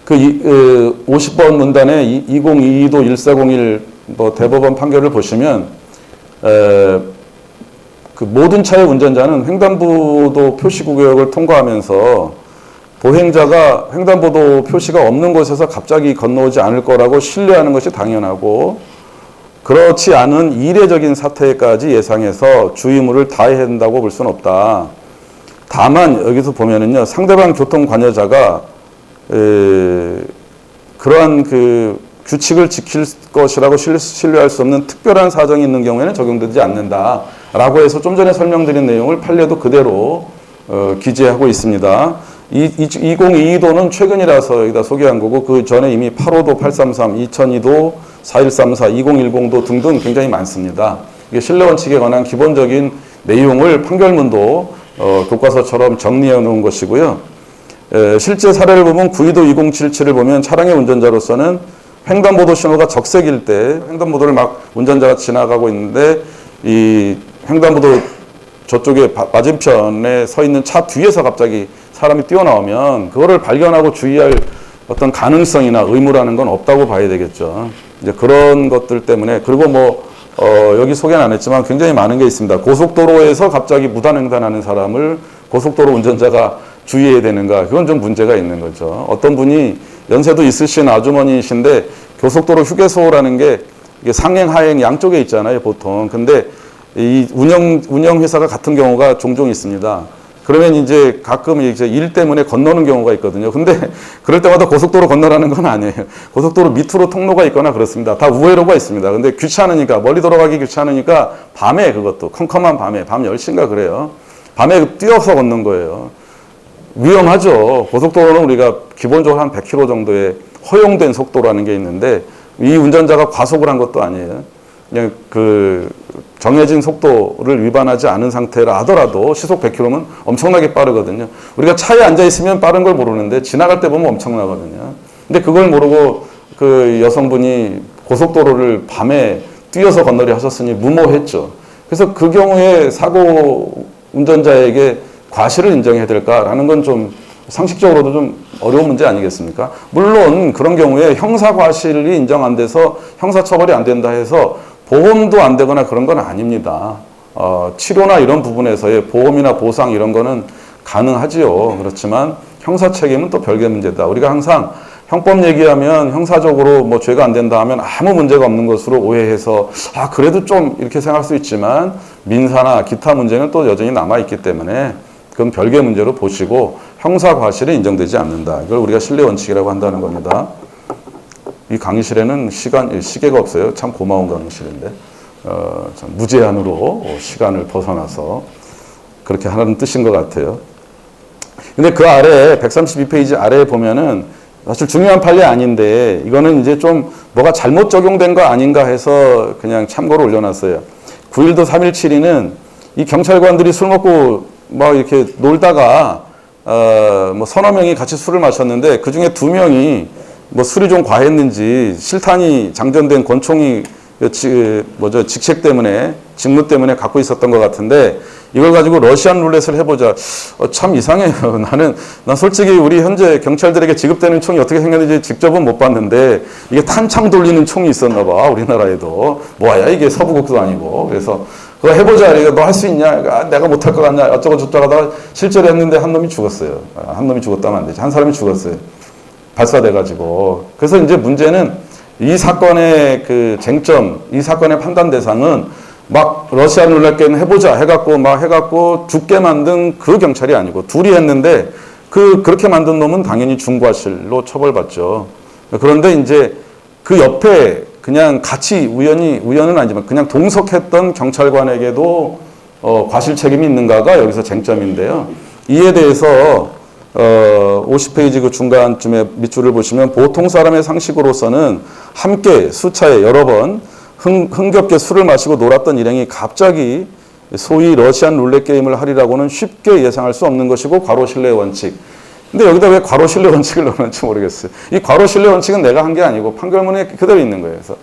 50번 문단에 2022도 1401 뭐 대법원 판결을 보시면, 그 모든 차의 운전자는 횡단보도 표시구역을 통과하면서 보행자가 횡단보도 표시가 없는 곳에서 갑자기 건너오지 않을 거라고 신뢰하는 것이 당연하고, 그렇지 않은 이례적인 사태까지 예상해서 주의무를 다해야 한다고 볼 수는 없다. 다만 여기서 보면은요, 상대방 교통 관여자가 그러한 그 규칙을 지킬 것이라고 신뢰할 수 없는 특별한 사정이 있는 경우에는 적용되지 않는다라고 해서 좀 전에 설명드린 내용을 판례도 그대로 기재하고 있습니다. 2022도는 최근이라서 여기다 소개한 거고, 그 전에 이미 8호도 833, 2002도 4134, 2010도 등등 굉장히 많습니다. 이게 신뢰 원칙에 관한 기본적인 내용을 판결문도 교과서처럼 정리해 놓은 것이고요. 실제 사례를 보면 92도 2077을 보면 차량의 운전자로서는 횡단보도 신호가 적색일 때 횡단보도를 막 운전자가 지나가고 있는데 이 횡단보도 저쪽에 맞은편에 서 있는 차 뒤에서 갑자기 사람이 뛰어나오면 그거를 발견하고 주의할 어떤 가능성이나 의무라는 건 없다고 봐야 되겠죠. 이제 그런 것들 때문에, 그리고 여기 소개는 안 했지만 굉장히 많은 게 있습니다. 고속도로에서 갑자기 무단횡단하는 사람을 고속도로 운전자가 주의해야 되는가? 그건 좀 문제가 있는 거죠. 어떤 분이 연세도 있으신 아주머니이신데 고속도로 휴게소라는 게 이게 상행, 하행 양쪽에 있잖아요, 보통. 근데 이 운영회사가 같은 경우가 종종 있습니다. 그러면 이제 가끔 이제 일 때문에 건너는 경우가 있거든요. 근데 그럴 때마다 고속도로 건너라는 건 아니에요. 고속도로 밑으로 통로가 있거나 그렇습니다. 다 우회로가 있습니다. 근데 귀찮으니까, 멀리 돌아가기 귀찮으니까 밤에, 그것도 컴컴한 밤에, 밤 10시인가 그래요. 밤에 뛰어서 걷는 거예요. 위험하죠. 고속도로는 우리가 기본적으로 한 100km 정도의 허용된 속도라는 게 있는데, 이 운전자가 과속을 한 것도 아니에요. 그냥 그 정해진 속도를 위반하지 않은 상태라 하더라도 시속 100km면 엄청나게 빠르거든요. 우리가 차에 앉아 있으면 빠른 걸 모르는데 지나갈 때 보면 엄청나거든요. 근데 그걸 모르고 그 여성분이 고속도로를 밤에 뛰어서 건너려 하셨으니 무모했죠. 그래서 그 경우에 사고 운전자에게 과실을 인정해야 될까라는 건 좀 상식적으로도 좀 어려운 문제 아니겠습니까? 물론 그런 경우에 형사 과실이 인정 안 돼서 형사 처벌이 안 된다 해서 보험도 안 되거나 그런 건 아닙니다. 치료나 이런 부분에서의 보험이나 보상 이런 거는 가능하지요. 그렇지만 형사 책임은 또 별개 문제다. 우리가 항상 형법 얘기하면 형사적으로 뭐 죄가 안 된다 하면 아무 문제가 없는 것으로 오해해서 그래도 좀 이렇게 생각할 수 있지만 민사나 기타 문제는 또 여전히 남아있기 때문에 그건 별개 문제로 보시고 형사 과실은 인정되지 않는다. 이걸 우리가 신뢰 원칙이라고 한다는 겁니다. 이 강의실에는 시계가 없어요. 참 고마운 강의실인데 참 무제한으로 시간을 벗어나서 그렇게 하는 뜻인 것 같아요. 근데 그 아래 132페이지 아래에 보면은 사실 중요한 판례 아닌데 이거는 이제 좀 뭐가 잘못 적용된 거 아닌가 해서 그냥 참고로 올려놨어요. 9.1도 3.172는 이 경찰관들이 술 먹고 막 이렇게 놀다가 뭐 서너 명이 같이 술을 마셨는데 그 중에 2명이 뭐 술이 좀 과했는지 실탄이 장전된 권총이 직책 때문에, 직무 때문에 갖고 있었던 것 같은데 이걸 가지고 러시안 룰렛을 해보자. 참 이상해요. 난 솔직히 우리 현재 경찰들에게 지급되는 총이 어떻게 생겼는지 직접은 못 봤는데 이게 탄창 돌리는 총이 있었나 봐. 우리나라에도. 뭐야 이게 서부국도 아니고. 그래서 그거 해보자. 너 할 수 있냐? 내가 못할 것 같냐? 어쩌고 저쩌고 하다가 실제로 했는데 한 놈이 죽었어요. 한 놈이 죽었다면 안 되지. 한 사람이 죽었어요. 발사돼가지고. 그래서 이제 문제는 이 사건의 그 쟁점, 이 사건의 판단 대상은 막 러시안 룰렛 게임 해보자 해갖고 죽게 만든 그 경찰이 아니고 둘이 했는데 그렇게 만든 놈은 당연히 중과실로 처벌받죠. 그런데 이제 그 옆에 그냥 같이 우연은 아니지만 그냥 동석했던 경찰관에게도 과실 책임이 있는가가 여기서 쟁점인데요. 이에 대해서 50페이지 그 중간쯤에 밑줄을 보시면 보통 사람의 상식으로서는 함께 수차에 여러 번 흥겹게 술을 마시고 놀았던 일행이 갑자기 소위 러시안 룰렛 게임을 하리라고는 쉽게 예상할 수 없는 것이고 과로 신뢰 원칙. 근데 여기다 왜 과로 신뢰 원칙을 넣는지 모르겠어요. 이 과로 신뢰 원칙은 내가 한 게 아니고 판결문에 그대로 있는 거예요. 그래서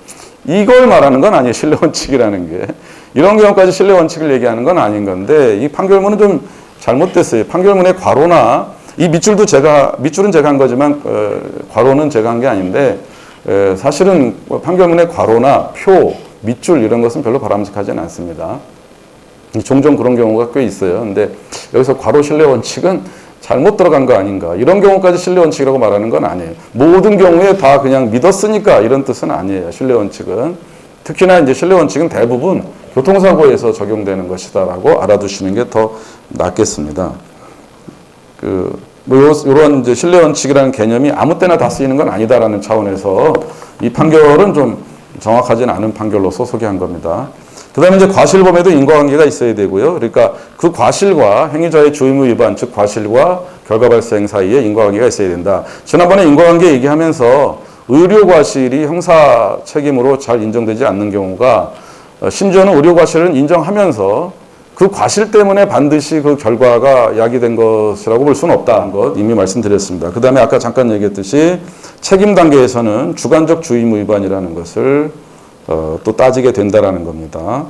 이걸 말하는 건 아니에요. 신뢰 원칙이라는 게. 이런 경우까지 신뢰 원칙을 얘기하는 건 아닌 건데 이 판결문은 좀 잘못됐어요. 판결문의 과로나 이 밑줄은 제가 한 거지만 괄호는 제가 한 게 아닌데 사실은 판결문의 괄호나 표, 밑줄 이런 것은 별로 바람직하지는 않습니다. 종종 그런 경우가 꽤 있어요. 근데 여기서 괄호 신뢰 원칙은 잘못 들어간 거 아닌가. 이런 경우까지 신뢰 원칙이라고 말하는 건 아니에요. 모든 경우에 다 그냥 믿었으니까 이런 뜻은 아니에요. 신뢰 원칙은. 특히나 이제 신뢰 원칙은 대부분 교통사고에서 적용되는 것이다라고 알아두시는 게 더 낫겠습니다. 요런 이제 신뢰 원칙이라는 개념이 아무 때나 다 쓰이는 건 아니다라는 차원에서 이 판결은 좀 정확하지는 않은 판결로서 소개한 겁니다. 그 다음에 이제 과실범에도 인과관계가 있어야 되고요. 그러니까 그 과실과 행위자의 주의무 위반, 즉 과실과 결과 발생 사이에 인과관계가 있어야 된다. 지난번에 인과관계 얘기하면서 의료 과실이 형사 책임으로 잘 인정되지 않는 경우가 심지어는 의료 과실은 인정하면서 그 과실 때문에 반드시 그 결과가 야기된 것이라고 볼 수는 없다는 것 이미 말씀드렸습니다. 그 다음에 아까 잠깐 얘기했듯이 책임 단계에서는 주관적 주의무 위반이라는 것을 또 따지게 된다라는 겁니다.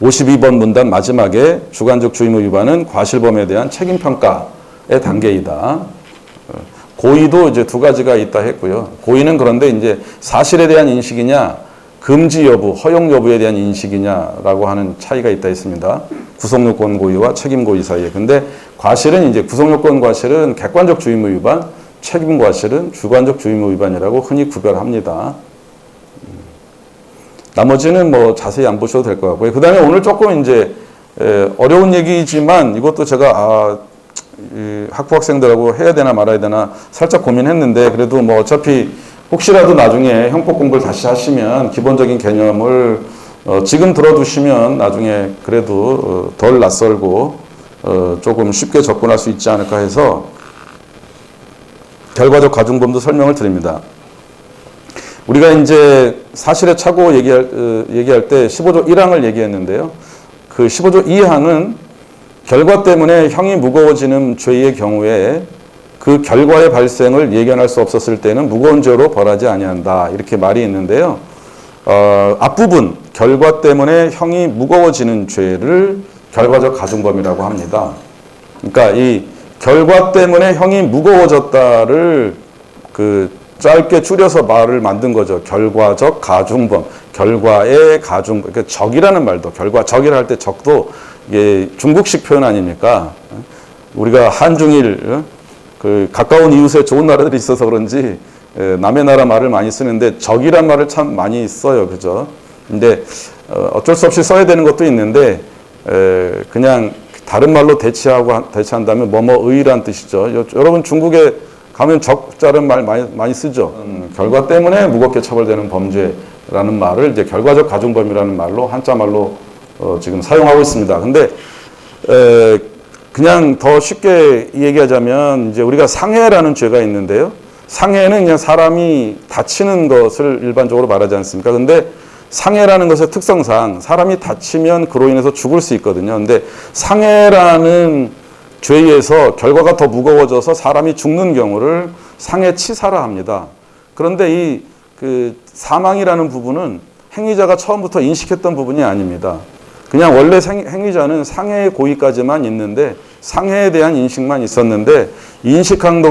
52번 문단 마지막에 주관적 주의무 위반은 과실범에 대한 책임평가의 단계이다. 고의도 이제 두 가지가 있다 했고요. 고의는 그런데 이제 사실에 대한 인식이냐, 금지 여부, 허용 여부에 대한 인식이냐라고 하는 차이가 있다 했습니다. 구성요건 고의와 책임 고의 사이에. 근데 과실은 이제 구성요건 과실은 객관적 주의무 위반, 책임 과실은 주관적 주의무 위반이라고 흔히 구별합니다. 나머지는 뭐 자세히 안 보셔도 될 것 같고요. 그 다음에 오늘 조금 이제 어려운 얘기지만 이것도 제가 학부 학생들하고 해야 되나 말아야 되나 살짝 고민했는데 그래도 뭐 어차피 혹시라도 나중에 형법 공부를 다시 하시면 기본적인 개념을 지금 들어두시면 나중에 그래도 덜 낯설고 조금 쉽게 접근할 수 있지 않을까 해서 결과적 가중범도 설명을 드립니다. 우리가 이제 사실에 착오 얘기할 때 15조 1항을 얘기했는데요. 그 15조 2항은 결과 때문에 형이 무거워지는 죄의 경우에 그 결과의 발생을 예견할 수 없었을 때는 무거운 죄로 벌하지 아니한다. 이렇게 말이 있는데요. 앞부분 결과 때문에 형이 무거워지는 죄를 결과적 가중범이라고 합니다. 그러니까 이 결과 때문에 형이 무거워졌다를 짧게 줄여서 말을 만든 거죠. 결과적 가중범, 결과의 가중, 그러니까 적이라는 말도 적이라 할 때 적도 이게 중국식 표현 아닙니까? 우리가 한중일 가까운 이웃에 좋은 나라들이 있어서 그런지 남의 나라 말을 많이 쓰는데 적이란 말을 참 많이 써요, 그죠? 근데 어쩔 수 없이 써야 되는 것도 있는데 그냥 다른 말로 대체한다면 뭐뭐의란 뜻이죠. 여러분 중국에 가면 적자는 말 많이 쓰죠. 결과 때문에 무겁게 처벌되는 범죄라는 말을 이제 결과적 가중범이라는 말로 한자 말로 지금 사용하고 있습니다. 근데 그냥 더 쉽게 얘기하자면 이제 우리가 상해라는 죄가 있는데요. 상해는 그냥 사람이 다치는 것을 일반적으로 말하지 않습니까? 근데 상해라는 것의 특성상 사람이 다치면 그로 인해서 죽을 수 있거든요. 근데 상해라는 죄에서 결과가 더 무거워져서 사람이 죽는 경우를 상해치사라 합니다. 그런데 사망이라는 부분은 행위자가 처음부터 인식했던 부분이 아닙니다. 그냥 원래 행위자는 상해의 고의까지만 있는데 상해에 대한 인식만 있었는데 인식한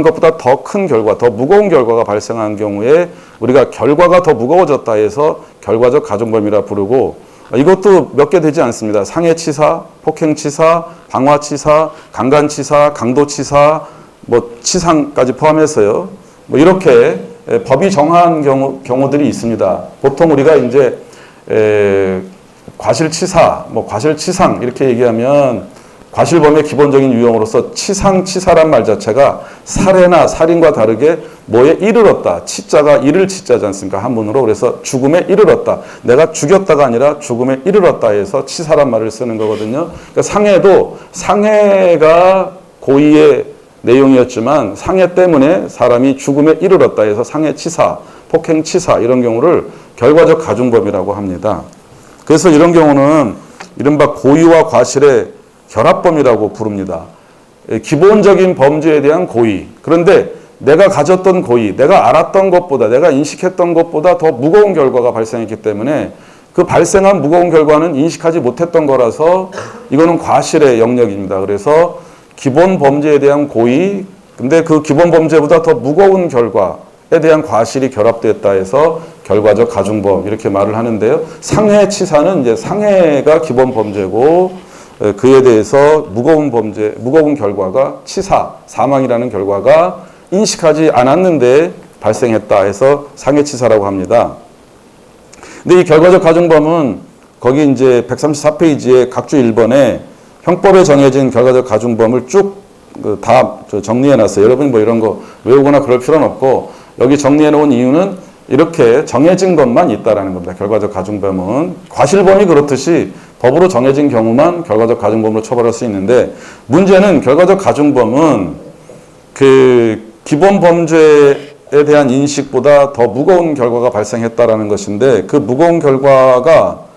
것보다 더 큰 결과, 더 무거운 결과가 발생한 경우에 우리가 결과가 더 무거워졌다 해서 결과적 가중범이라 부르고 이것도 몇 개 되지 않습니다. 상해치사, 폭행치사, 방화치사, 강간치사, 강도치사, 뭐 치상까지 포함해서요. 뭐 이렇게 법이 정한 경우들이 있습니다. 보통 우리가 이제 과실치사, 뭐 과실치상 이렇게 얘기하면 과실범의 기본적인 유형으로서 치상치사란 말 자체가 살해나 살인과 다르게 뭐에 이르렀다. 치자가 이를 치자지 않습니까? 한문으로. 그래서 죽음에 이르렀다. 내가 죽였다가 아니라 죽음에 이르렀다 해서 치사란 말을 쓰는 거거든요. 그러니까 상해도 상해가 고의의 내용이었지만 상해 때문에 사람이 죽음에 이르렀다 해서 상해치사, 폭행치사 이런 경우를 결과적 가중범이라고 합니다. 그래서 이런 경우는 이른바 고의와 과실의 결합범이라고 부릅니다. 기본적인 범죄에 대한 고의. 그런데 내가 가졌던 고의, 내가 알았던 것보다, 내가 인식했던 것보다 더 무거운 결과가 발생했기 때문에 그 발생한 무거운 결과는 인식하지 못했던 거라서 이거는 과실의 영역입니다. 그래서 기본 범죄에 대한 고의, 근데 그 기본 범죄보다 더 무거운 결과에 대한 과실이 결합됐다 해서 결과적 가중범 이렇게 말을 하는데요. 상해치사는 이제 상해가 기본 범죄고 그에 대해서 무거운 결과가 치사, 사망이라는 결과가 인식하지 않았는데 발생했다 해서 상해치사라고 합니다. 근데 이 결과적 가중범은 거기 이제 134페이지에 각주 1번에 형법에 정해진 결과적 가중범을 쭉 다 정리해 놨어요. 여러분이 뭐 이런 거 외우거나 그럴 필요는 없고, 여기 정리해 놓은 이유는 이렇게 정해진 것만 있다라는 겁니다. 결과적 가중범은 과실범이 그렇듯이 법으로 정해진 경우만 결과적 가중범으로 처벌할 수 있는데, 문제는 결과적 가중범은 그 기본 범죄에 대한 인식보다 더 무거운 결과가 발생했다라는 것인데, 그 무거운 결과가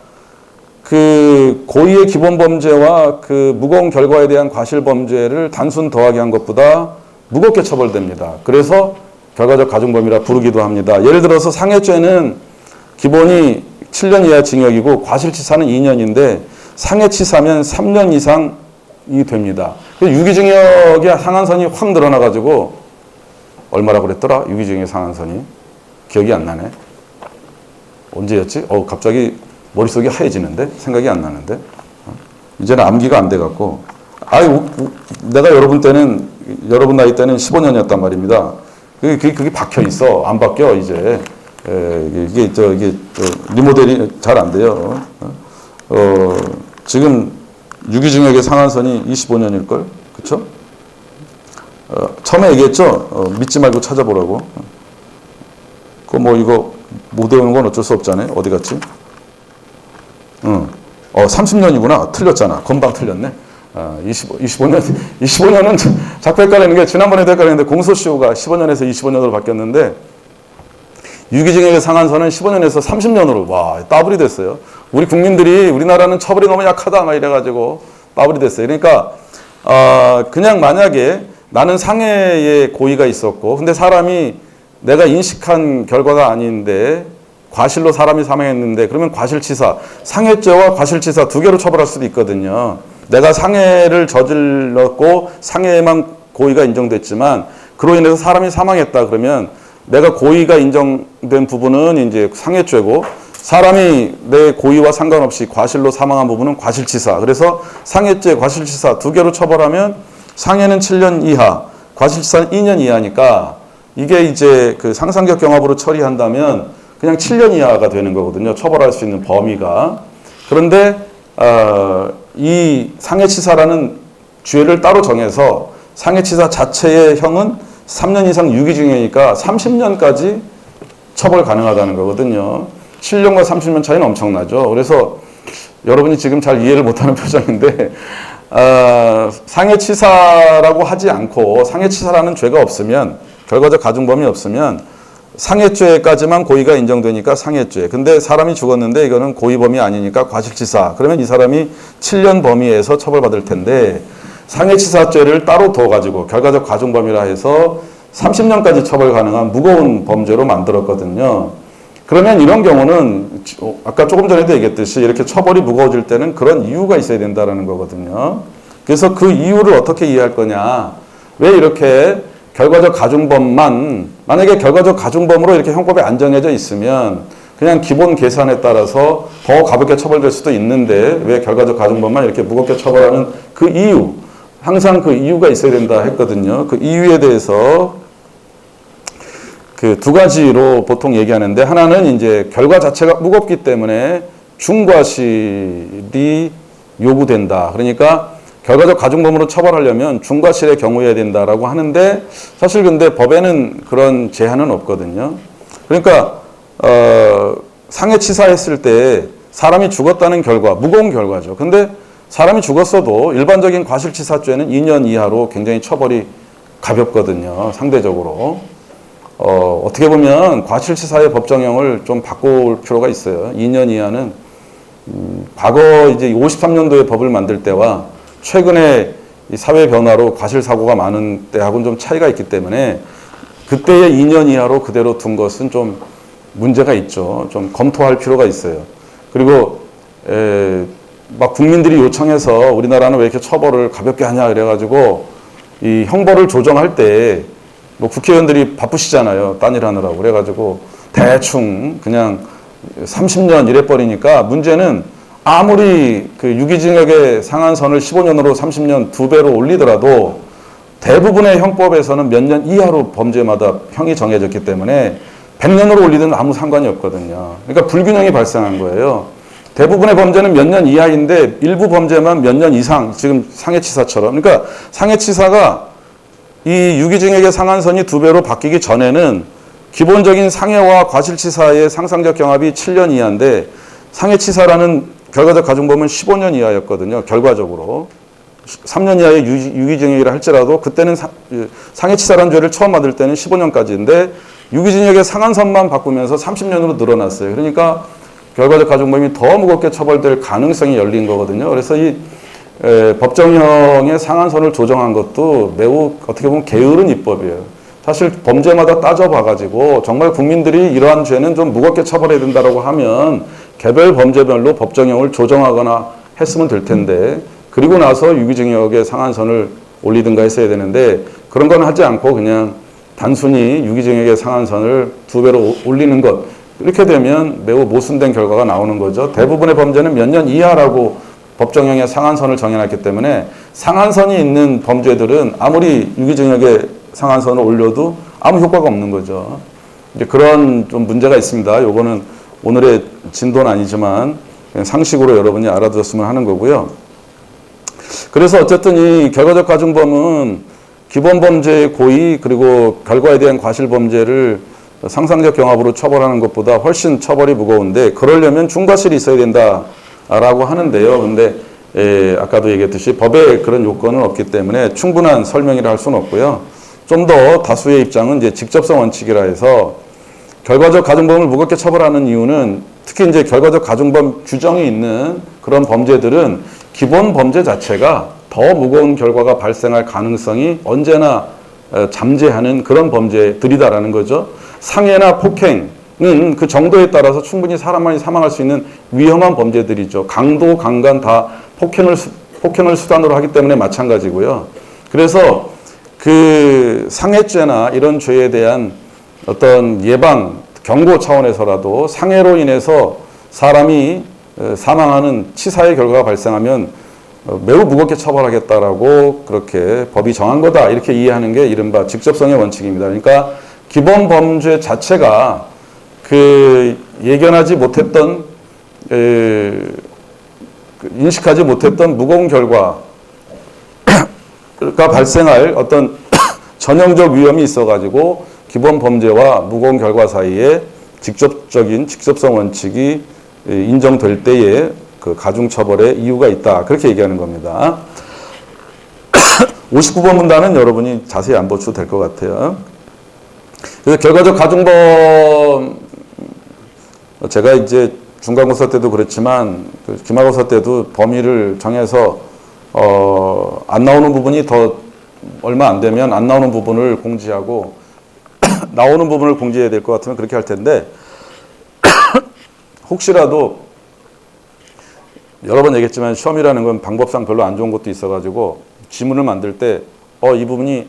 그 고의의 기본 범죄와 그 무거운 결과에 대한 과실 범죄를 단순 더하기 한 것보다 무겁게 처벌됩니다. 그래서 결과적 가중범이라 부르기도 합니다. 예를 들어서 상해죄는 기본이 7년 이하 징역이고 과실치사는 2년인데 상해치사면 3년 이상이 됩니다. 유기징역의 상한선이 확 늘어나가지고 얼마라고 그랬더라? 유기징역의 상한선이 기억이 안 나네. 언제였지? 갑자기 머릿속이 하얘지는데? 생각이 안 나는데? 이제는 암기가 안 돼갖고. 내가 여러분 나이 때는 15년이었단 말입니다. 그게 박혀 있어. 안 바뀌어, 이제. 이게 리모델이 잘 안 돼요. 지금 유기징역의 상한선이 25년일걸? 그쵸? 처음에 얘기했죠? 믿지 말고 찾아보라고. 이거 못 외우는 건 어쩔 수 없잖아요. 어디 갔지? 30년이구나. 틀렸잖아. 건방 틀렸네. 25년은 자꾸 헷갈리는 게, 지난번에도 헷갈렸는데 공소시효가 15년에서 25년으로 바뀌었는데 유기징역의 상한선은 15년에서 30년으로 따블이 됐어요. 우리 국민들이 우리나라는 처벌이 너무 약하다 막 이래가지고 따블이 됐어요. 그러니까 그냥 만약에 나는 상해의 고의가 있었고, 근데 사람이 내가 인식한 결과가 아닌데 과실로 사람이 사망했는데, 그러면 과실치사, 상해죄와 과실치사 두 개로 처벌할 수도 있거든요. 내가 상해를 저질렀고 상해에만 고의가 인정됐지만 그로 인해서 사람이 사망했다 그러면 내가 고의가 인정된 부분은 이제 상해죄고, 사람이 내 고의와 상관없이 과실로 사망한 부분은 과실치사. 그래서 상해죄, 과실치사 두 개로 처벌하면 상해는 7년 이하, 과실치사는 2년 이하니까 이게 이제 그 상상적 경합으로 처리한다면 그냥 7년 이하가 되는 거거든요. 처벌할 수 있는 범위가. 그런데 이 상해치사라는 죄를 따로 정해서 상해치사 자체의 형은 3년 이상 유기징역이니까 30년까지 처벌 가능하다는 거거든요. 7년과 30년 차이는 엄청나죠. 그래서 여러분이 지금 잘 이해를 못하는 표정인데, 상해치사라고 하지 않고 상해치사라는 죄가 없으면, 결과적 가중범이 없으면 상해죄까지만 고의가 인정되니까 상해죄. 근데 사람이 죽었는데 이거는 고의범이 아니니까 과실치사. 그러면 이 사람이 7년 범위에서 처벌받을 텐데, 상해치사죄를 따로 둬가지고 결과적 가중범이라 해서 30년까지 처벌 가능한 무거운 범죄로 만들었거든요. 그러면 이런 경우는 아까 조금 전에도 얘기했듯이 이렇게 처벌이 무거워질 때는 그런 이유가 있어야 된다는 거거든요. 그래서 그 이유를 어떻게 이해할 거냐. 왜 이렇게 결과적 가중범만, 만약에 결과적 가중범으로 이렇게 형법에 안 정해져 있으면 그냥 기본 계산에 따라서 더 가볍게 처벌될 수도 있는데 왜 결과적 가중범만 이렇게 무겁게 처벌하는 그 이유, 항상 그 이유가 있어야 된다 했거든요. 그 이유에 대해서 그 두 가지로 보통 얘기하는데, 하나는 이제 결과 자체가 무겁기 때문에 중과실이 요구된다. 그러니까 결과적 가중범으로 처벌하려면 중과실의 경우여야 된다라고 하는데, 사실 근데 법에는 그런 제한은 없거든요. 그러니까 상해치사했을 때 사람이 죽었다는 결과, 무거운 결과죠. 근데 사람이 죽었어도 일반적인 과실치사죄는 2년 이하로 굉장히 처벌이 가볍거든요. 상대적으로. 어떻게 보면 과실치사의 법정형을 좀 바꿀 필요가 있어요. 2년 이하는 과거 이제 53년도에 법을 만들 때와 최근에 이 사회 변화로 과실 사고가 많은 때하고는 좀 차이가 있기 때문에 그때의 2년 이하로 그대로 둔 것은 좀 문제가 있죠. 좀 검토할 필요가 있어요. 그리고 막 국민들이 요청해서 우리나라는 왜 이렇게 처벌을 가볍게 하냐 그래가지고 이 형벌을 조정할 때 뭐 국회의원들이 바쁘시잖아요. 딴 일 하느라고. 그래가지고 대충 그냥 30년 이래버리니까, 문제는 아무리 그 유기징역의 상한선을 15년으로 30년 2배로 올리더라도 대부분의 형법에서는 몇 년 이하로 범죄마다 형이 정해졌기 때문에 100년으로 올리든 아무 상관이 없거든요. 그러니까 불균형이 발생한 거예요. 대부분의 범죄는 몇 년 이하인데 일부 범죄만 몇 년 이상, 지금 상해치사처럼. 그러니까 상해치사가 이 유기징역의 상한선이 2배로 바뀌기 전에는 기본적인 상해와 과실치사의 상상적 경합이 7년 이하인데 상해치사라는 결과적 가중범은 15년 이하였거든요. 결과적으로. 3년 이하의 유기징역이라 할지라도 그때는 상해치사라는 죄를 처음 받을 때는 15년까지인데 유기징역의 상한선만 바꾸면서 30년으로 늘어났어요. 그러니까 결과적 가중범이 더 무겁게 처벌될 가능성이 열린 거거든요. 그래서 이 법정형의 상한선을 조정한 것도 매우 어떻게 보면 게으른 입법이에요. 사실 범죄마다 따져봐가지고 정말 국민들이 이러한 죄는 좀 무겁게 처벌해야 된다고 하면 개별 범죄별로 법정형을 조정하거나 했으면 될 텐데 그리고 나서 유기징역의 상한선을 올리든가 했어야 되는데 그런 건 하지 않고 그냥 단순히 유기징역의 상한선을 2배로 올리는 것 이렇게 되면 매우 모순된 결과가 나오는 거죠. 대부분의 범죄는 몇 년 이하라고 법정형의 상한선을 정해놨기 때문에 상한선이 있는 범죄들은 아무리 유기징역의 상한선을 올려도 아무 효과가 없는 거죠. 이제 그런 좀 문제가 있습니다. 요거는 오늘의 진도는 아니지만 그냥 상식으로 여러분이 알아두셨으면 하는 거고요. 그래서 어쨌든 이 결과적 가중범은 기본 범죄의 고의 그리고 결과에 대한 과실 범죄를 상상적 경합으로 처벌하는 것보다 훨씬 처벌이 무거운데 그러려면 중과실이 있어야 된다라고 하는데요. 근데 아까도 얘기했듯이 법에 그런 요건은 없기 때문에 충분한 설명이라 할 수는 없고요. 좀 더 다수의 입장은 이제 직접성 원칙이라 해서 결과적 가중범을 무겁게 처벌하는 이유는 특히 이제 결과적 가중범 규정이 있는 그런 범죄들은 기본 범죄 자체가 더 무거운 결과가 발생할 가능성이 언제나 잠재하는 그런 범죄들이다라는 거죠. 상해나 폭행은 그 정도에 따라서 충분히 사람이 사망할 수 있는 위험한 범죄들이죠. 강도, 강간 다 폭행을 수단으로 하기 때문에 마찬가지고요. 그래서 그 상해죄나 이런 죄에 대한 어떤 예방, 경고 차원에서라도 상해로 인해서 사람이 사망하는 치사의 결과가 발생하면 매우 무겁게 처벌하겠다라고 그렇게 법이 정한 거다 이렇게 이해하는 게 이른바 직접성의 원칙입니다. 그러니까 기본 범죄 자체가 그 예견하지 못했던 인식하지 못했던 무거운 결과가 발생할 어떤 전형적 위험이 있어가지고 기본 범죄와 무거운 결과 사이에 직접성 원칙이 인정될 때에 그 가중처벌의 이유가 있다. 그렇게 얘기하는 겁니다. 59번 문단은 여러분이 자세히 안 보셔도 될 것 같아요. 그래서 결과적 가중범, 제가 이제 중간고사 때도 그랬지만, 기말고사 때도 범위를 정해서, 안 나오는 부분이 더 얼마 안 되면 안 나오는 부분을 공지하고, 나오는 부분을 공지해야 될 것 같으면 그렇게 할 텐데, 혹시라도 여러 번 얘기했지만 시험이라는 건 방법상 별로 안 좋은 것도 있어가지고 지문을 만들 때 이 부분이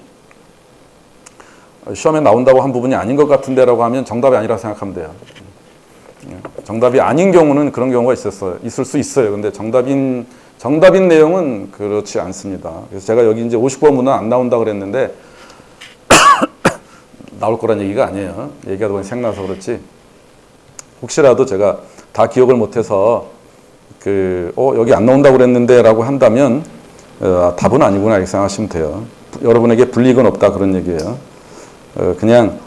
시험에 나온다고 한 부분이 아닌 것 같은데 라고 하면 정답이 아니라고 생각하면 돼요. 정답이 아닌 경우는 그런 경우가 있을 수 있어요. 근데 정답인 내용은 그렇지 않습니다. 그래서 제가 여기 이제 50번 문은 안 나온다고 그랬는데 나올 거란 얘기가 아니에요. 얘기하다 보니 생각나서 그렇지. 혹시라도 제가 다 기억을 못해서 여기 안 나온다고 그랬는데 라고 한다면 답은 아니구나 이렇게 생각하시면 돼요. 여러분에게 불이익은 없다 그런 얘기예요. 그냥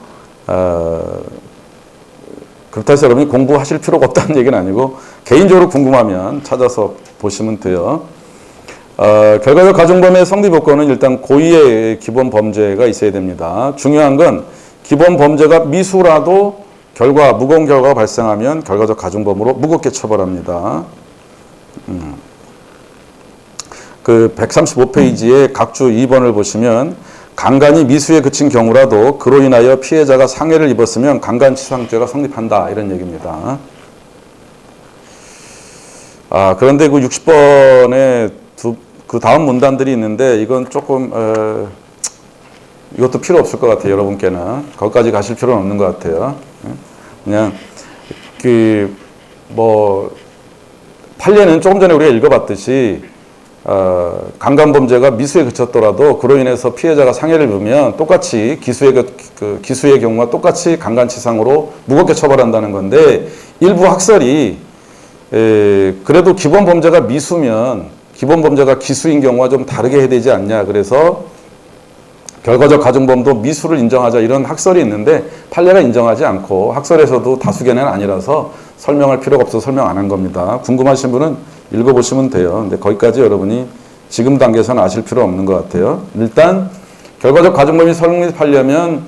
그렇다 해서 여러분이 공부하실 필요가 없다는 얘기는 아니고 개인적으로 궁금하면 찾아서 보시면 돼요. 결과적 가중범의 성립요건은 일단 고의의 기본 범죄가 있어야 됩니다. 중요한 건 기본 범죄가 미수라도 무거운 결과가 발생하면 결과적 가중범으로 무겁게 처벌합니다. 그 135페이지에 각주 2번을 보시면 강간이 미수에 그친 경우라도 그로 인하여 피해자가 상해를 입었으면 강간치상죄가 성립한다 이런 얘기입니다. 그런데 그 60번에 그 다음 문단들이 있는데 이건 조금 이것도 필요 없을 것 같아요. 여러분께는 거기까지 가실 필요는 없는 것 같아요. 그냥 판례는 조금 전에 우리가 읽어봤듯이 강간 범죄가 미수에 그쳤더라도 그로 인해서 피해자가 상해를 입으면 똑같이 기수의 경우와 똑같이 강간치상으로 무겁게 처벌한다는 건데 일부 학설이 그래도 기본 범죄가 미수면 기본 범죄가 기수인 경우와 좀 다르게 해야 되지 않냐. 그래서 결과적 가중범도 미수를 인정하자 이런 학설이 있는데 판례가 인정하지 않고 학설에서도 다수견은 아니라서 설명할 필요가 없어서 설명 안 한 겁니다. 궁금하신 분은 읽어보시면 돼요. 근데 거기까지 여러분이 지금 단계에서는 아실 필요 없는 것 같아요. 일단 결과적 가중범이 성립하려면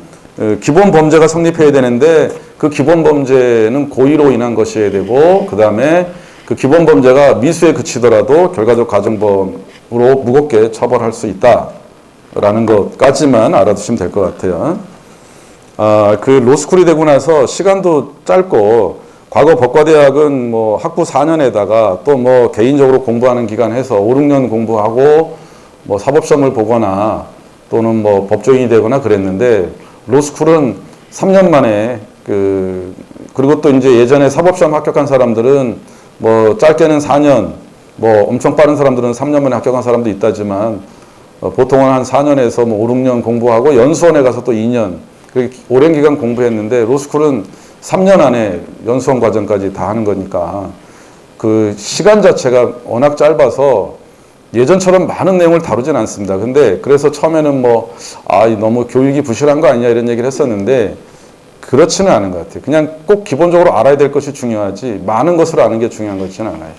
기본 범죄가 성립해야 되는데 그 기본 범죄는 고의로 인한 것이어야 되고 그 다음에 그 기본 범죄가 미수에 그치더라도 결과적 가중범으로 무겁게 처벌할 수 있다라는 것까지만 알아두시면 될 것 같아요. 그 로스쿨이 되고 나서 시간도 짧고 과거 법과대학은 뭐 학부 4년에다가 또 뭐 개인적으로 공부하는 기간 해서 5, 6년 공부하고 뭐 사법시험을 보거나 또는 뭐 법조인이 되거나 그랬는데 로스쿨은 3년 만에 그리고 또 이제 예전에 사법시험 합격한 사람들은 뭐 짧게는 4년, 뭐 엄청 빠른 사람들은 3년 만에 합격한 사람도 있다지만 보통은 한 4년에서 뭐 5, 6년 공부하고 연수원에 가서 또 2년 오랜 기간 공부했는데 로스쿨은 3년 안에 연수원 과정까지 다 하는 거니까 그 시간 자체가 워낙 짧아서 예전처럼 많은 내용을 다루진 않습니다. 근데 그래서 처음에는 뭐 너무 교육이 부실한 거 아니냐 이런 얘기를 했었는데 그렇지는 않은 것 같아요. 그냥 꼭 기본적으로 알아야 될 것이 중요하지 많은 것을 아는 게 중요한 것지는 않아요.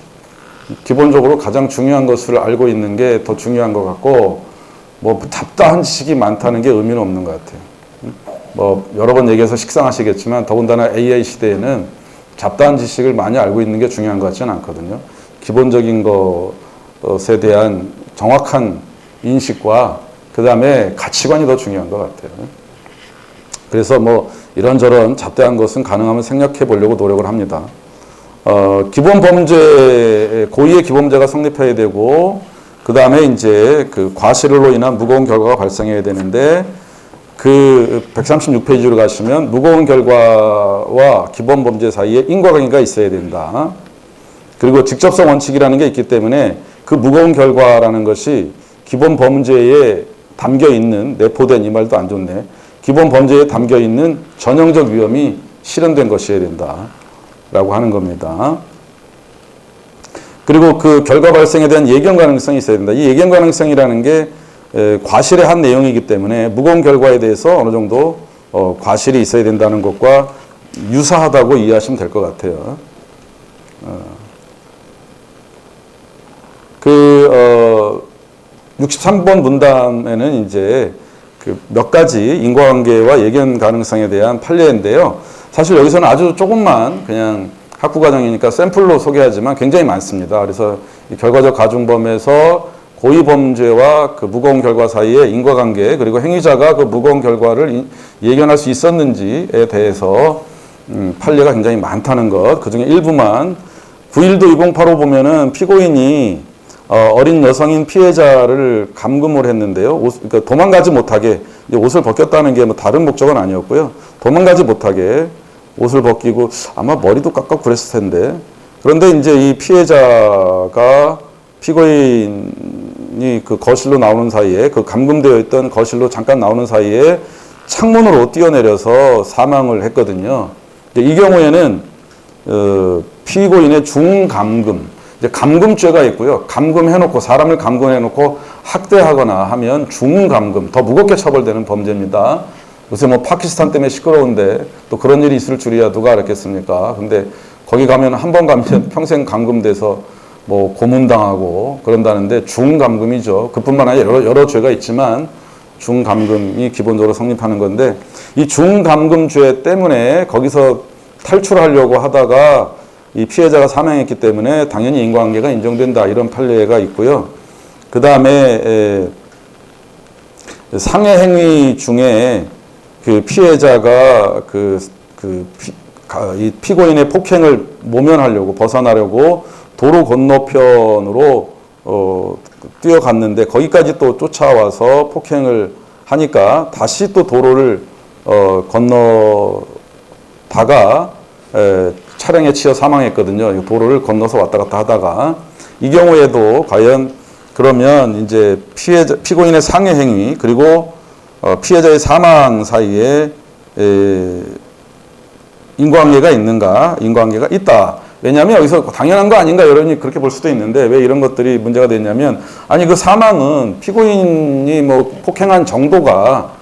기본적으로 가장 중요한 것을 알고 있는 게 더 중요한 것 같고 뭐 잡다한 지식이 많다는 게 의미는 없는 것 같아요. 뭐 여러 번 얘기해서 식상하시겠지만 더군다나 AI 시대에는 잡다한 지식을 많이 알고 있는 게 중요한 것 같지는 않거든요. 기본적인 것에 대한 정확한 인식과 그 다음에 가치관이 더 중요한 것 같아요. 그래서 뭐 이런저런 잡다한 것은 가능하면 생략해 보려고 노력을 합니다. 기본 범죄, 고의의 기본범죄가 성립해야 되고, 그 다음에 이제 그 과실로 인한 무거운 결과가 발생해야 되는데, 그 136페이지로 가시면 무거운 결과와 기본 범죄 사이에 인과관계가 있어야 된다. 그리고 직접성 원칙이라는 게 있기 때문에 그 무거운 결과라는 것이 기본 범죄에 담겨 있는, 내포된 이 말도 안 좋네. 기본 범죄에 담겨 있는 전형적 위험이 실현된 것이어야 된다. 라고 하는 겁니다. 그리고 그 결과 발생에 대한 예견 가능성이 있어야 된다. 이 예견 가능성이라는 게 과실의 한 내용이기 때문에 무거운 결과에 대해서 어느 정도 과실이 있어야 된다는 것과 유사하다고 이해하시면 될 것 같아요. 63번 문단에는 이제 그 몇 가지 인과관계와 예견 가능성에 대한 판례인데요. 사실 여기서는 아주 조금만 그냥 학부과정이니까 샘플로 소개하지만 굉장히 많습니다. 그래서 이 결과적 가중범에서 고의범죄와 그 무거운 결과 사이의 인과관계 그리고 행위자가 그 무거운 결과를 예견할 수 있었는지에 대해서 판례가 굉장히 많다는 것. 그중에 일부만 9.1도 2085 보면은 피고인이 어린 여성인 피해자를 감금을 했는데요. 그러니까 도망가지 못하게 옷을 벗겼다는 게 뭐 다른 목적은 아니었고요. 도망가지 못하게 옷을 벗기고 아마 머리도 깎고 그랬을 텐데 그런데 이제 이 피해자가 피고인이 그 거실로 나오는 사이에 그 감금되어 있던 거실로 잠깐 나오는 사이에 창문으로 뛰어내려서 사망을 했거든요. 이 경우에는 피고인의 중감금 이제 감금죄가 있고요. 감금해놓고 사람을 감금해놓고 학대하거나 하면 중감금 더 무겁게 처벌되는 범죄입니다. 요새 뭐 파키스탄 때문에 시끄러운데 또 그런 일이 있을 줄이야 누가 알았겠습니까? 근데 거기 가면 한 번 가면 평생 감금돼서 뭐 고문당하고 그런다는데 중감금이죠. 그뿐만 아니라 여러 죄가 있지만 중감금이 기본적으로 성립하는 건데 이 중감금죄 때문에 거기서 탈출하려고 하다가 이 피해자가 사망했기 때문에 당연히 인과관계가 인정된다 이런 판례가 있고요. 그 다음에 상해 행위 중에 그 피해자가 이 피고인의 폭행을 모면하려고 벗어나려고 도로 건너편으로 뛰어갔는데 거기까지 또 쫓아와서 폭행을 하니까 다시 또 도로를 건너다가 차량에 치여 사망했거든요. 도로를 건너서 왔다 갔다 하다가 이 경우에도 과연 그러면 이제 피고인의 상해 행위 그리고 피해자의 사망 사이에 인과관계가 있는가? 인과관계가 왜냐하면 여기서 당연한 거 아닌가 여론이 그렇게 볼 수도 있는데 왜 이런 것들이 문제가 됐냐면 아니 그 사망은 피고인이 뭐 폭행한 정도가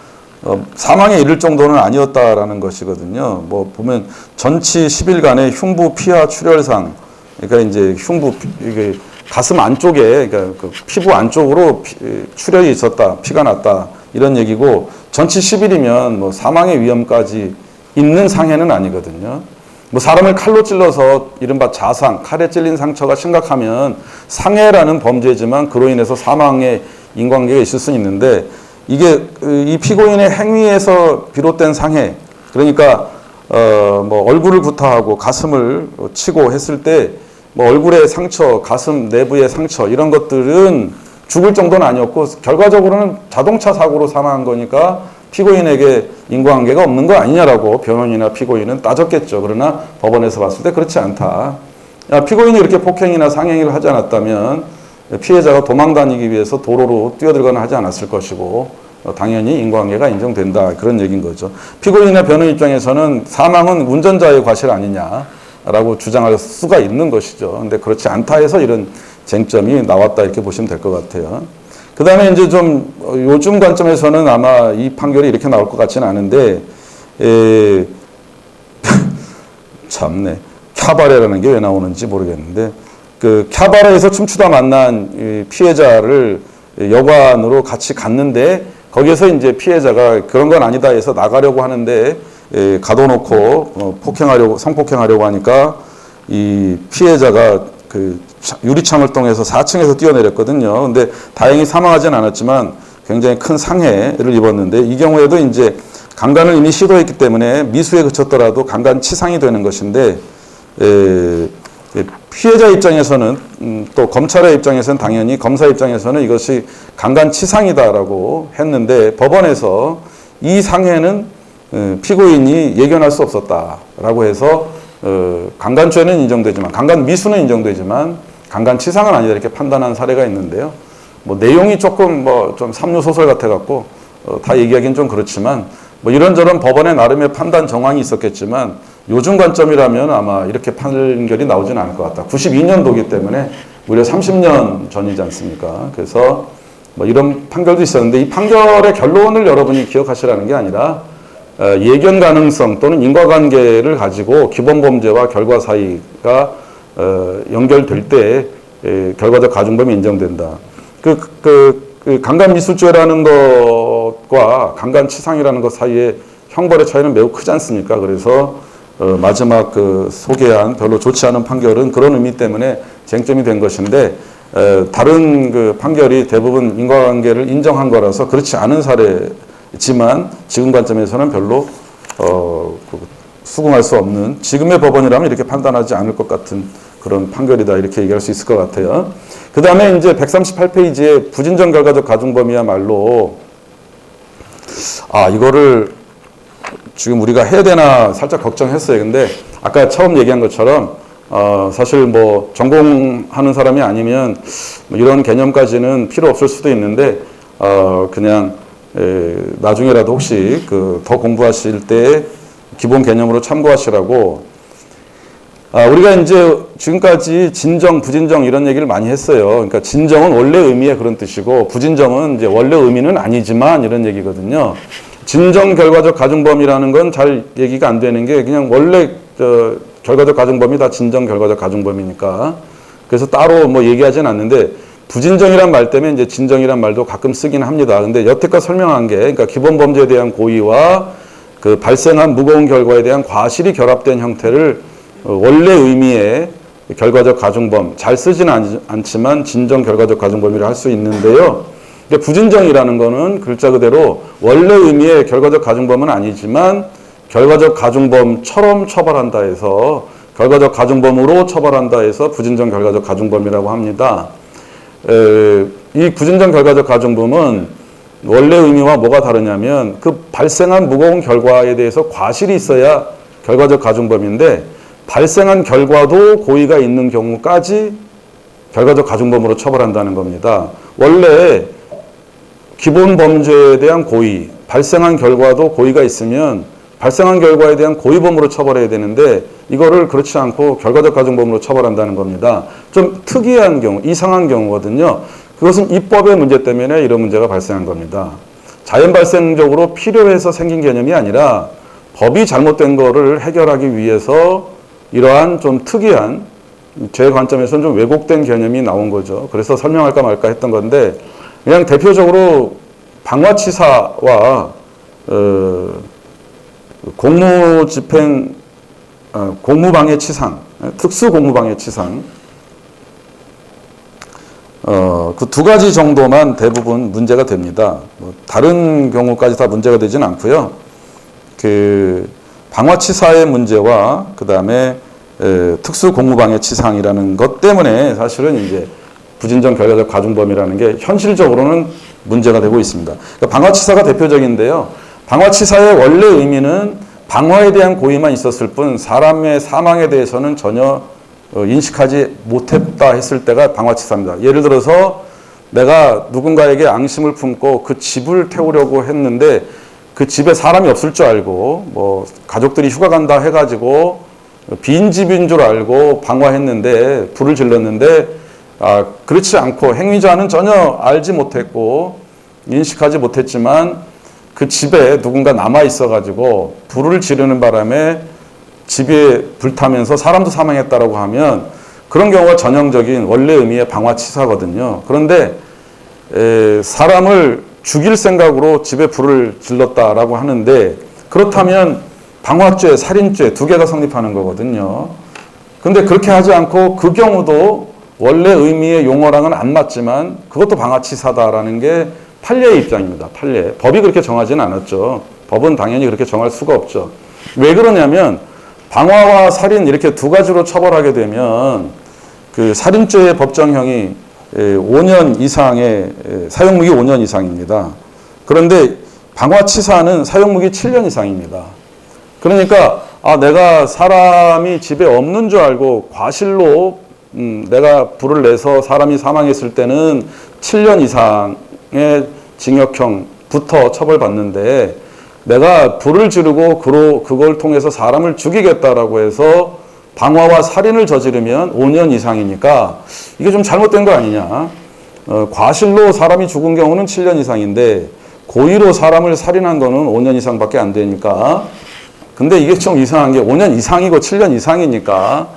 사망에 이를 정도는 아니었다라는 것이거든요. 뭐 보면 전치 10일간의 흉부 피하 출혈상, 그러니까 이제 흉부 이게 가슴 안쪽에 그러니까 그 피부 안쪽으로 출혈이 있었다, 피가 났다 이런 얘기고 전치 10일이면 뭐 사망의 위험까지 있는 상해는 아니거든요. 뭐 사람을 칼로 찔러서 이른바 자상, 칼에 찔린 상처가 심각하면 상해라는 범죄지만 그로 인해서 사망의 인과관계가 있을 수는 있는데 이게 이 피고인의 행위에서 비롯된 상해, 그러니까 뭐 얼굴을 구타하고 가슴을 치고 했을 때 뭐 얼굴의 상처, 가슴 내부의 상처 이런 것들은 죽을 정도는 아니었고 결과적으로는 자동차 사고로 사망한 거니까 피고인에게 인과관계가 없는 거 아니냐라고 변호인이나 피고인은 따졌겠죠. 그러나 법원에서 봤을 때 그렇지 않다. 피고인이 이렇게 폭행이나 상행위를 하지 않았다면 피해자가 도망 다니기 위해서 도로로 뛰어들거나 하지 않았을 것이고 당연히 인과관계가 인정된다. 그런 얘기인 거죠. 피고인이나 변호인 입장에서는 사망은 운전자의 과실 아니냐라고 주장할 수가 있는 것이죠. 근데 그렇지 않다 해서 이런 쟁점이 나왔다 이렇게 보시면 될 것 같아요. 그 다음에 이제 좀 요즘 관점에서는 아마 이 판결이 이렇게 나올 것 같지는 않은데, 참네. 캬바레라는 게 왜 나오는지 모르겠는데, 그 캬바레에서 춤추다 만난 피해자를 여관으로 같이 갔는데, 거기에서 이제 피해자가 그런 건 아니다 해서 나가려고 하는데, 가둬놓고 성폭행하려고 하니까 이 피해자가 그 유리창을 통해서 4층에서 뛰어내렸거든요. 근데 다행히 사망하진 않았지만 굉장히 큰 상해를 입었는데 이 경우에도 이제 강간을 이미 시도했기 때문에 미수에 그쳤더라도 강간치상이 되는 것인데 피해자 입장에서는 또 검찰의 입장에서는 당연히 검사 입장에서는 이것이 강간치상이다라고 했는데 법원에서 이 상해는 피고인이 예견할 수 없었다라고 해서 강간죄는 인정되지만 강간 미수는 인정되지만 강간치상은 아니다 이렇게 판단한 사례가 있는데요. 뭐 내용이 조금 뭐 좀 삼류 소설 같아 갖고 다 얘기하기는 좀 그렇지만 뭐 이런저런 법원의 나름의 판단 정황이 있었겠지만 요즘 관점이라면 아마 이렇게 판결이 나오지는 않을 것 같다. 92년도기 때문에 무려 30년 전이지 않습니까? 그래서 뭐 이런 판결도 있었는데 이 판결의 결론을 여러분이 기억하시라는 게 아니라 예견 가능성 또는 인과관계를 가지고 기본범죄와 결과 사이가 연결될 때 결과적 가중범위 인정된다. 강간미수죄라는 것과 강간치상이라는 것 사이에 형벌의 차이는 매우 크지 않습니까? 그래서 마지막 소개한 별로 좋지 않은 판결은 그런 의미 때문에 쟁점이 된 것인데 다른 판결이 대부분 인과관계를 인정한 거라서 그렇지 않은 사례지만 지금 관점에서는 별로 수긍할 수 없는 지금의 법원이라면 이렇게 판단하지 않을 것 같은 그런 판결이다 이렇게 얘기할 수 있을 것 같아요. 그 다음에 이제 138페이지에 부진정 결과적 가중범위야말로 이거를 지금 우리가 해야 되나 살짝 걱정했어요. 근데 아까 처음 얘기한 것처럼 사실 뭐 전공하는 사람이 아니면 뭐 이런 개념까지는 필요 없을 수도 있는데 그냥 나중에라도 혹시 더 공부하실 때 기본 개념으로 참고하시라고 우리가 이제 지금까지 진정, 부진정 이런 얘기를 많이 했어요. 그러니까 진정은 원래 의미의 그런 뜻이고 부진정은 이제 원래 의미는 아니지만 이런 얘기거든요. 진정 결과적 가중범위라는 건 잘 얘기가 안 되는 게 그냥 원래 결과적 가중범위 다 진정 결과적 가중범위니까 그래서 따로 뭐 얘기하진 않는데 부진정이란 말 때문에 이제 진정이란 말도 가끔 쓰긴 합니다. 근데 여태까지 설명한 게 그러니까 기본 범죄에 대한 고의와 발생한 무거운 결과에 대한 과실이 결합된 형태를 원래 의미의 결과적 가중범 잘 쓰지는 않지만 진정 결과적 가중범위를 할 수 있는데요. 근데 부진정이라는 거는 글자 그대로 원래 의미의 결과적 가중범은 아니지만 결과적 가중범처럼 처벌한다 해서 결과적 가중범으로 처벌한다 해서 부진정 결과적 가중범이라고 합니다. 이 부진정 결과적 가중범은 원래 의미와 뭐가 다르냐면 발생한 무거운 결과에 대해서 과실이 있어야 결과적 가중범인데 발생한 결과도 고의가 있는 경우까지 결과적 가중범으로 처벌한다는 겁니다. 원래 기본 범죄에 대한 고의, 발생한 결과도 고의가 있으면 발생한 결과에 대한 고의범으로 처벌해야 되는데 이거를 그렇지 않고 결과적 가중범으로 처벌한다는 겁니다. 좀 특이한 경우, 이상한 경우거든요. 그것은 입법의 문제 때문에 이런 문제가 발생한 겁니다. 자연 발생적으로 필요해서 생긴 개념이 아니라 법이 잘못된 거를 해결하기 위해서 이러한 좀 특이한 제 관점에서는 좀 왜곡된 개념이 나온 거죠. 그래서 설명할까 말까 했던 건데 그냥 대표적으로 방화치사와 공무집행, 공무방해치상, 특수공무방해치상 그 두 가지 정도만 대부분 문제가 됩니다. 뭐 다른 경우까지 다 문제가 되지는 않고요. 그 방화치사의 문제와 그 다음에 특수공무방해치상이라는 것 때문에 사실은 이제 부진정 결과적 가중범이라는 게 현실적으로는 문제가 되고 있습니다. 그러니까 방화치사가 대표적인데요. 방화치사의 원래 의미는 방화에 대한 고의만 있었을 뿐 사람의 사망에 대해서는 전혀 인식하지 못했다 했을 때가 방화치사입니다. 예를 들어서 내가 누군가에게 앙심을 품고 그 집을 태우려고 했는데 그 집에 사람이 없을 줄 알고 뭐 가족들이 휴가 간다 해가지고 빈 집인 줄 알고 방화했는데 불을 질렀는데 그렇지 않고 행위자는 전혀 알지 못했고 인식하지 못했지만 그 집에 누군가 남아 있어가지고 불을 지르는 바람에 집에 불타면서 사람도 사망했다라고 하면 그런 경우가 전형적인 원래 의미의 방화치사거든요. 그런데 사람을 죽일 생각으로 집에 불을 질렀다라고 하는데 그렇다면 방화죄, 살인죄 두 개가 성립하는 거거든요. 근데 그렇게 하지 않고 그 경우도 원래 의미의 용어랑은 안 맞지만 그것도 방화치사다라는 게 판례의 입장입니다. 판례. 법이 그렇게 정하지는 않았죠. 법은 당연히 그렇게 정할 수가 없죠. 왜 그러냐면 방화와 살인 이렇게 두 가지로 처벌하게 되면 그 살인죄의 법정형이 5년 이상의 사형무기 5년 이상입니다. 그런데 방화치사는 사형무기 7년 이상입니다. 그러니까 내가 사람이 집에 없는 줄 알고 과실로 내가 불을 내서 사람이 사망했을 때는 7년 이상의 징역형부터 처벌받는데 내가 불을 지르고 그걸 통해서 사람을 죽이겠다라고 해서 방화와 살인을 저지르면 5년 이상이니까 이게 좀 잘못된 거 아니냐. 과실로 사람이 죽은 경우는 7년 이상인데 고의로 사람을 살인한 거는 5년 이상밖에 안 되니까 근데 이게 좀 이상한 게 5년 이상이고 7년 이상이니까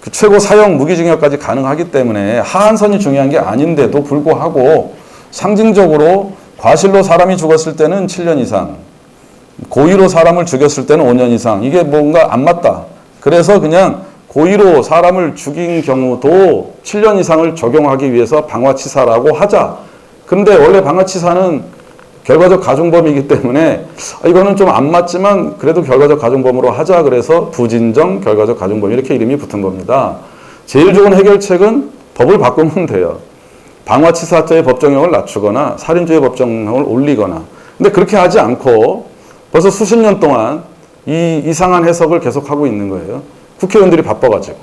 그 최고 사형 무기징역까지 가능하기 때문에 하한선이 중요한 게 아닌데도 불구하고 상징적으로 과실로 사람이 죽었을 때는 7년 이상, 고의로 사람을 죽였을 때는 5년 이상 이게 뭔가 안 맞다. 그래서 그냥 고의로 사람을 죽인 경우도 7년 이상을 적용하기 위해서 방화치사라고 하자. 그런데 원래 방화치사는 결과적 가중범이기 때문에 이거는 좀 안 맞지만 그래도 결과적 가중범으로 하자 그래서 부진정 결과적 가중범 이렇게 이름이 붙은 겁니다. 제일 좋은 해결책은 법을 바꾸면 돼요. 방화치사죄의 법정형을 낮추거나 살인죄의 법정형을 올리거나 근데 그렇게 하지 않고 벌써 수십 년 동안 이 이상한 해석을 계속하고 있는 거예요. 국회의원들이 바빠가지고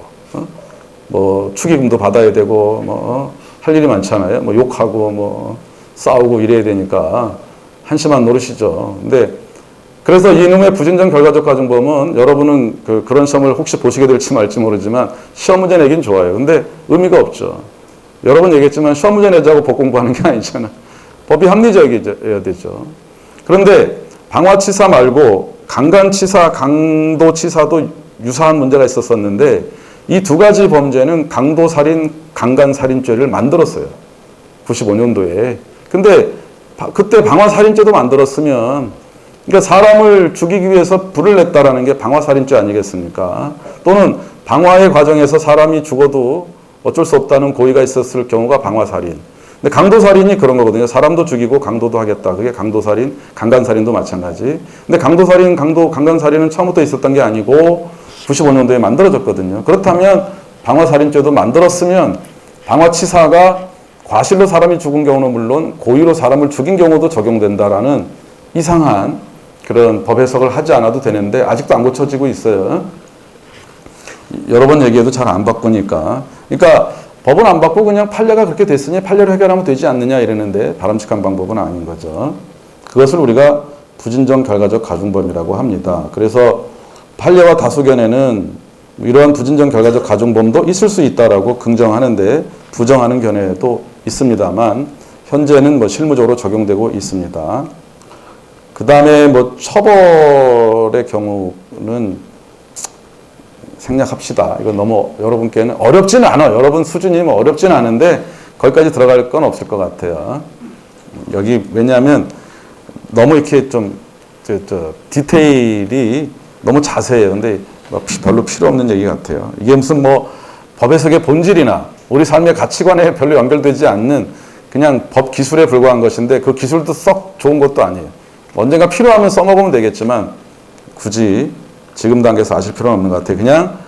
뭐 축의금도 받아야 되고 뭐 할 일이 많잖아요. 뭐 욕하고 뭐 싸우고 이래야 되니까 한심한 노릇이죠. 근데 그래서 이놈의 부진정 결과적 가중범은 여러분은 그런 시험을 혹시 보시게 될지 말지 모르지만 시험 문제 내긴 좋아요. 근데 의미가 없죠. 여러분 얘기했지만 시험 문제 내자고 법 공부하는 게 아니잖아. 법이 합리적이어야 되죠. 그런데 방화치사 말고 강간치사, 강도치사도 유사한 문제가 있었었는데 이 두 가지 범죄는 강도살인, 강간살인죄를 만들었어요. 95년도에. 근데 그때 방화살인죄도 만들었으면 그러니까 사람을 죽이기 위해서 불을 냈다라는 게 방화살인죄 아니겠습니까? 또는 방화의 과정에서 사람이 죽어도 어쩔 수 없다는 고의가 있었을 경우가 방화살인. 근데 강도살인이 그런 거거든요. 사람도 죽이고 강도도 하겠다. 그게 강도살인, 강간살인도 마찬가지. 근데 강도살인, 강간살인은 처음부터 있었던 게 아니고 95년도에 만들어졌거든요. 그렇다면 방화살인죄도 만들었으면 방화치사가 과실로 사람이 죽은 경우는 물론 고의로 사람을 죽인 경우도 적용된다라는 이상한 그런 법 해석을 하지 않아도 되는데 아직도 안 고쳐지고 있어요. 여러 번 얘기해도 잘 안 바꾸니까. 그러니까 법은 안 바꾸고 그냥 판례가 그렇게 됐으니 판례로 해결하면 되지 않느냐 이러는데 바람직한 방법은 아닌 거죠. 그것을 우리가 부진정 결과적 가중범이라고 합니다. 그래서 판례와 다수견해는 이러한 부진정 결과적 가중범도 있을 수 있다라고 긍정하는데 부정하는 견해도 있습니다만 현재는 뭐 실무적으로 적용되고 있습니다. 그 다음에 뭐 처벌의 경우는 생략합시다. 이건 너무 여러분께는 어렵지는 않아요. 여러분 수준이 뭐 어렵지는 않은데 거기까지 들어갈 건 없을 것 같아요. 여기 왜냐하면 너무 이렇게 좀 디테일이 너무 자세해요. 근데 별로 필요 없는 얘기 같아요. 이게 무슨 뭐 법의 세계 본질이나 우리 삶의 가치관에 별로 연결되지 않는 그냥 법 기술에 불과한 것인데 그 기술도 썩 좋은 것도 아니에요. 언젠가 필요하면 써먹으면 되겠지만 굳이 지금 단계에서 아실 필요는 없는 것 같아요. 그냥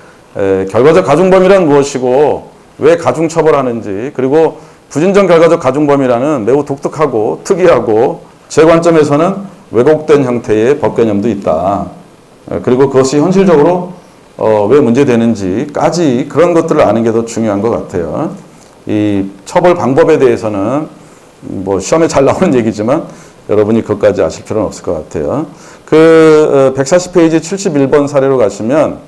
결과적 가중범위란 무엇이고 왜 가중처벌하는지 그리고 부진정 결과적 가중범위라는 매우 독특하고 특이하고 제 관점에서는 왜곡된 형태의 법 개념도 있다. 그리고 그것이 현실적으로 왜 문제되는지까지 그런 것들을 아는 게 더 중요한 것 같아요. 이 처벌 방법에 대해서는 뭐 시험에 잘 나오는 얘기지만 여러분이 그것까지 아실 필요는 없을 것 같아요. 그 140페이지 71번 사례로 가시면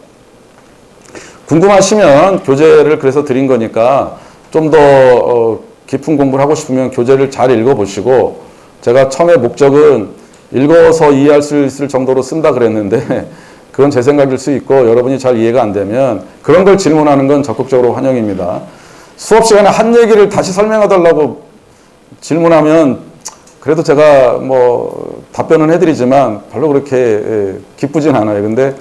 궁금하시면 교재를 그래서 드린 거니까 좀 더 깊은 공부를 하고 싶으면 교재를 잘 읽어보시고 제가 처음에 목적은 읽어서 이해할 수 있을 정도로 쓴다 그랬는데 그건 제 생각일 수 있고 여러분이 잘 이해가 안 되면 그런 걸 질문하는 건 적극적으로 환영입니다. 수업 시간에 한 얘기를 다시 설명해 달라고 질문하면 그래도 제가 뭐 답변은 해드리지만 별로 그렇게 기쁘진 않아요. 근데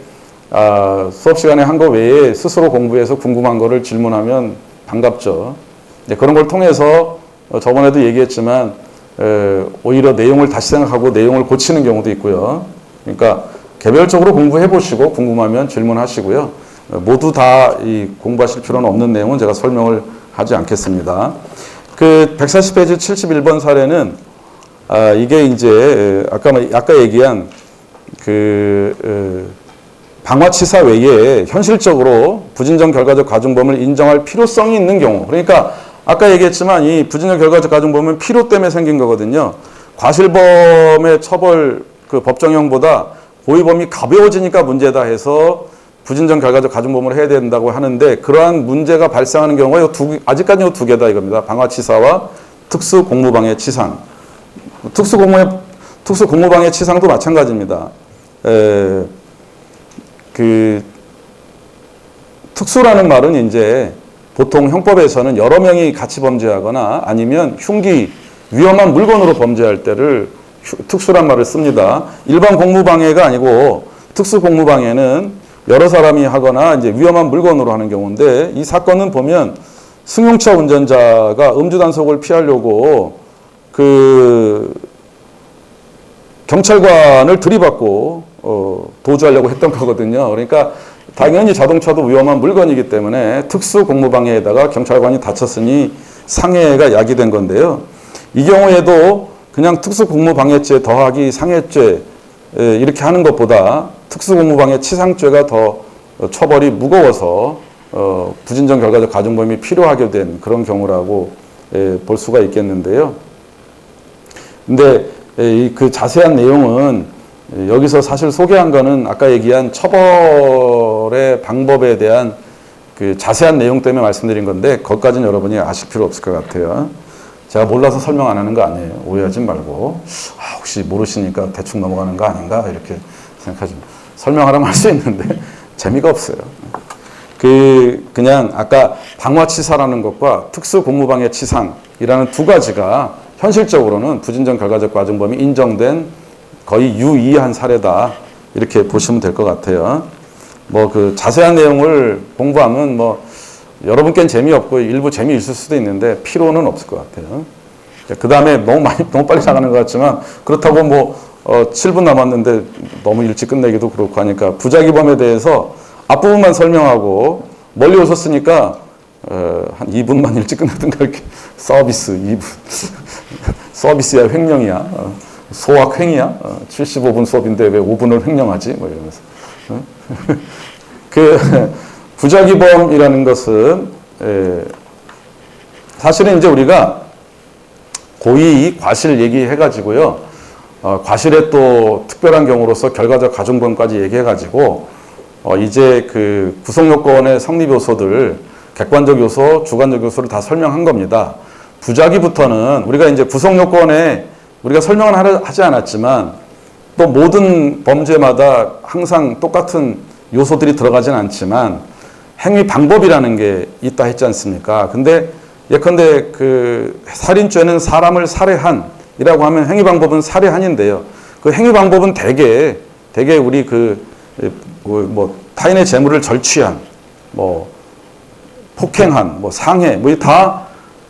수업 시간에 한 거 외에 스스로 공부해서 궁금한 거를 질문하면 반갑죠. 그런 걸 통해서 저번에도 얘기했지만 오히려 내용을 다시 생각하고 내용을 고치는 경우도 있고요. 그러니까 개별적으로 공부해 보시고 궁금하면 질문하시고요. 모두 다 이 공부하실 필요는 없는 내용은 제가 설명을 하지 않겠습니다. 그 140페이지 71번 사례는 이게 이제 아까 얘기한 그 방화치사 외에 현실적으로 부진정 결과적 가중범을 인정할 필요성이 있는 경우, 그러니까 아까 얘기했지만 이 부진정 결과적 가중범은 필요 때문에 생긴 거거든요. 과실범의 처벌 그 법정형보다 고의범이 가벼워지니까 문제다 해서 부진정 결과적 가중범을 해야 된다고 하는데 그러한 문제가 발생하는 경우가 아직까지 두 개다 이겁니다. 방화치사와 특수공무방해 치상. 특수공무방해 치상도 마찬가지입니다. 그 특수라는 말은 이제 보통 형법에서는 여러 명이 같이 범죄하거나 아니면 흉기, 위험한 물건으로 범죄할 때를 특수란 말을 씁니다. 일반 공무방해가 아니고 특수공무방해는 여러 사람이 하거나 이제 위험한 물건으로 하는 경우인데 이 사건은 보면 승용차 운전자가 음주 단속을 피하려고 그 경찰관을 들이받고 도주하려고 했던 거거든요. 그러니까 당연히 자동차도 위험한 물건이기 때문에 특수공무방해에다가 경찰관이 다쳤으니 상해가 야기된 건데요. 이 경우에도 그냥 특수공무방해죄 더하기 상해죄 이렇게 하는 것보다 특수공무방해 치상죄가 더 처벌이 무거워서 부진정 결과적 가중범이 필요하게 된 그런 경우라고 볼 수가 있겠는데요. 근데 그 자세한 내용은 여기서 사실 소개한 거는 아까 얘기한 처벌의 방법에 대한 그 자세한 내용 때문에 말씀드린 건데 그것까지는 여러분이 아실 필요 없을 것 같아요. 제가 몰라서 설명 안 하는 거 아니에요. 오해하지 말고 혹시 모르시니까 대충 넘어가는 거 아닌가 이렇게 생각하지 마세요. 설명하라면 할 수 있는데 재미가 없어요. 그냥 아까 방화치사라는 것과 특수공무방해 치상이라는 두 가지가 현실적으로는 부진정 결과적 가중범이 인정된 거의 유의한 사례다 이렇게 보시면 될 것 같아요. 뭐 그 자세한 내용을 공부하면 뭐 여러분께는 재미없고 일부 재미있을 수도 있는데 필요는 없을 것 같아요. 그 다음에 너무 빨리 나가는 것 같지만 그렇다고 뭐 7분 남았는데 너무 일찍 끝내기도 그렇고 하니까 부작위범에 대해서 앞부분만 설명하고 멀리 오셨으니까 한 2분만 일찍 끝내든가 이렇게 서비스 2분 서비스야 횡령이야 소확 횡이야 75분 수업인데 왜 5분을 횡령하지 뭐 이러면서 그 부작위범이라는 것은 사실은 이제 우리가 고의 과실 얘기해가지고요 과실의 또 특별한 경우로서 결과적 가중범까지 얘기해가지고 이제 그 구성요건의 성립 요소들 객관적 요소, 주관적 요소를 다 설명한 겁니다. 부작위부터는 우리가 이제 구성요건에 우리가 설명은 하지 않았지만 또 모든 범죄마다 항상 똑같은 요소들이 들어가진 않지만 행위 방법이라는 게 있다 했지 않습니까? 근데 예컨대 그 살인죄는 사람을 살해한이라고 하면 행위 방법은 살해한인데요. 그 행위 방법은 대개 우리 뭐 타인의 재물을 절취한, 뭐 폭행한, 뭐 상해, 뭐 다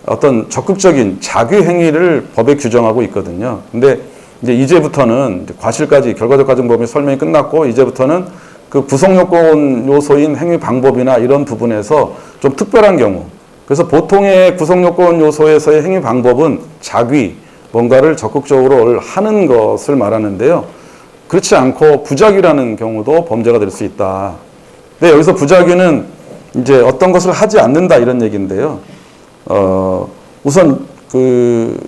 어떤 적극적인 자귀 행위를 법에 규정하고 있거든요. 근데 이제부터는 과실까지 결과적 가중범위 설명이 끝났고 이제부터는 그 구성요건 요소인 행위 방법이나 이런 부분에서 좀 특별한 경우, 그래서 보통의 구성요건 요소에서의 행위 방법은 자귀, 뭔가를 적극적으로 하는 것을 말하는데요. 그렇지 않고 부작위라는 경우도 범죄가 될 수 있다. 근데 여기서 부작위는 이제 어떤 것을 하지 않는다 이런 얘기인데요. 우선 그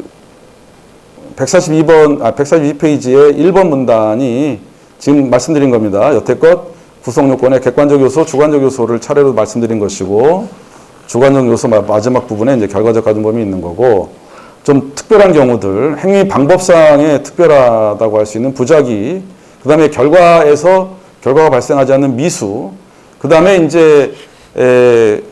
142페이지의 1번 문단이 지금 말씀드린 겁니다. 여태껏 구성요건의 객관적 요소, 주관적 요소를 차례로 말씀드린 것이고, 주관적 요소 마지막 부분에 이제 결과적 가중범위 있는 거고, 좀 특별한 경우들, 행위 방법상에 특별하다고 할 수 있는 부작위, 그 다음에 결과가 발생하지 않는 미수, 그 다음에 이제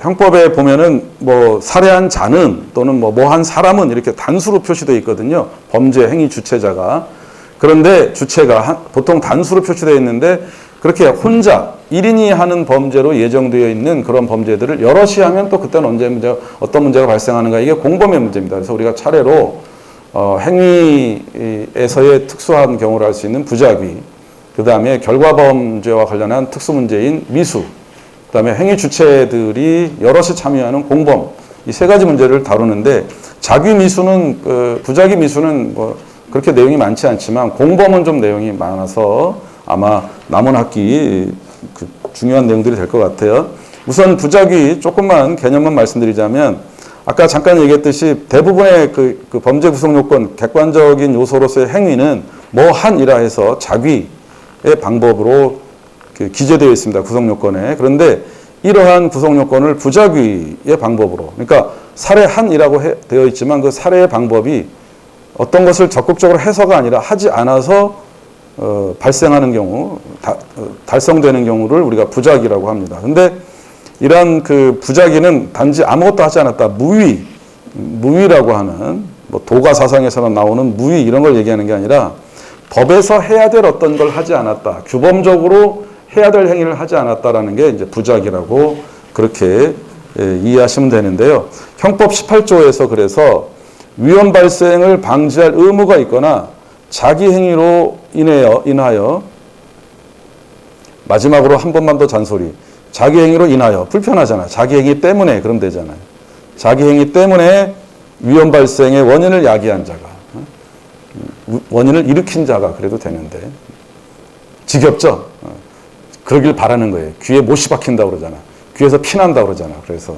형법에 보면은 뭐 살해한 자는 또는 뭐 한 사람은 이렇게 단수로 표시되어 있거든요. 범죄 행위 주체자가. 그런데 주체가 보통 단수로 표시되어 있는데 그렇게 혼자 1인이 하는 범죄로 예정되어 있는 그런 범죄들을 여럿이 하면 또 그때는 어떤 문제가 발생하는가, 이게 공범의 문제입니다. 그래서 우리가 차례로 행위에서의 특수한 경우를 할 수 있는 부작위, 그 다음에 결과범죄와 관련한 특수 문제인 미수, 그 다음에 행위 주체들이 여럿이 참여하는 공범, 이 세 가지 문제를 다루는데, 자귀 미수는 부작위 미수는 뭐 그렇게 내용이 많지 않지만 공범은 좀 내용이 많아서 아마 남은 학기 중요한 내용들이 될 것 같아요. 우선 부작위 조금만 개념만 말씀드리자면, 아까 잠깐 얘기했듯이 대부분의 그 범죄 구성 요건 객관적인 요소로서의 행위는 뭐한이라 해서 자귀의 방법으로 기재되어 있습니다. 구성 요건에. 그런데 이러한 구성 요건을 부작위의 방법으로, 그러니까 살해한이라고 되어 있지만 그 살해의 방법이 어떤 것을 적극적으로 해서가 아니라 하지 않아서 발생하는 경우, 달성되는 경우를 우리가 부작위라고 합니다. 근데 이러한 그 부작위는 단지 아무것도 하지 않았다, 무위라고 하는, 뭐 도가 사상에서는 나오는 무위 이런 걸 얘기하는 게 아니라 법에서 해야 될 어떤 걸 하지 않았다, 규범적으로 해야 될 행위를 하지 않았다라는 게 이제 부작위라고 그렇게 이해하시면 되는데요. 형법 18조에서 그래서 위헌 발생을 방지할 의무가 있거나 자기 행위로 인하여 마지막으로 한 번만 더 잔소리. 자기 행위로 인하여 불편하잖아. 자기 행위 때문에 그럼 되잖아요. 자기 행위 때문에 위헌 발생의 원인을 야기한 자가, 원인을 일으킨 자가 그래도 되는데 지겹죠. 그러길 바라는 거예요. 귀에 못이 박힌다고 그러잖아. 귀에서 피난다고 그러잖아. 그래서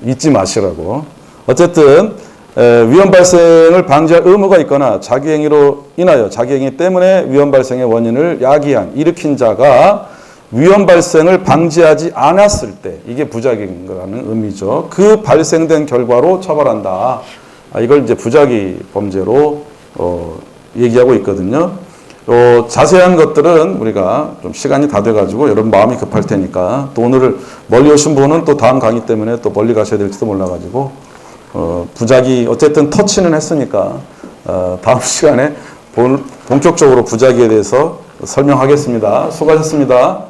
잊지 마시라고. 어쨌든 위헌 발생을 방지할 의무가 있거나 자기 행위로 인하여, 자기 행위 때문에 위헌 발생의 원인을 야기한, 일으킨 자가 위헌 발생을 방지하지 않았을 때, 이게 부작위인 거라는 의미죠. 그 발생된 결과로 처벌한다. 이걸 이제 부작위 범죄로 얘기하고 있거든요. 자세한 것들은 우리가 좀 시간이 다 돼가지고 여러분 마음이 급할 테니까, 또 오늘 멀리 오신 분은 또 다음 강의 때문에 또 멀리 가셔야 될지도 몰라가지고 부작위 어쨌든 터치는 했으니까 다음 시간에 본격적으로 부작위에 대해서 설명하겠습니다. 수고하셨습니다.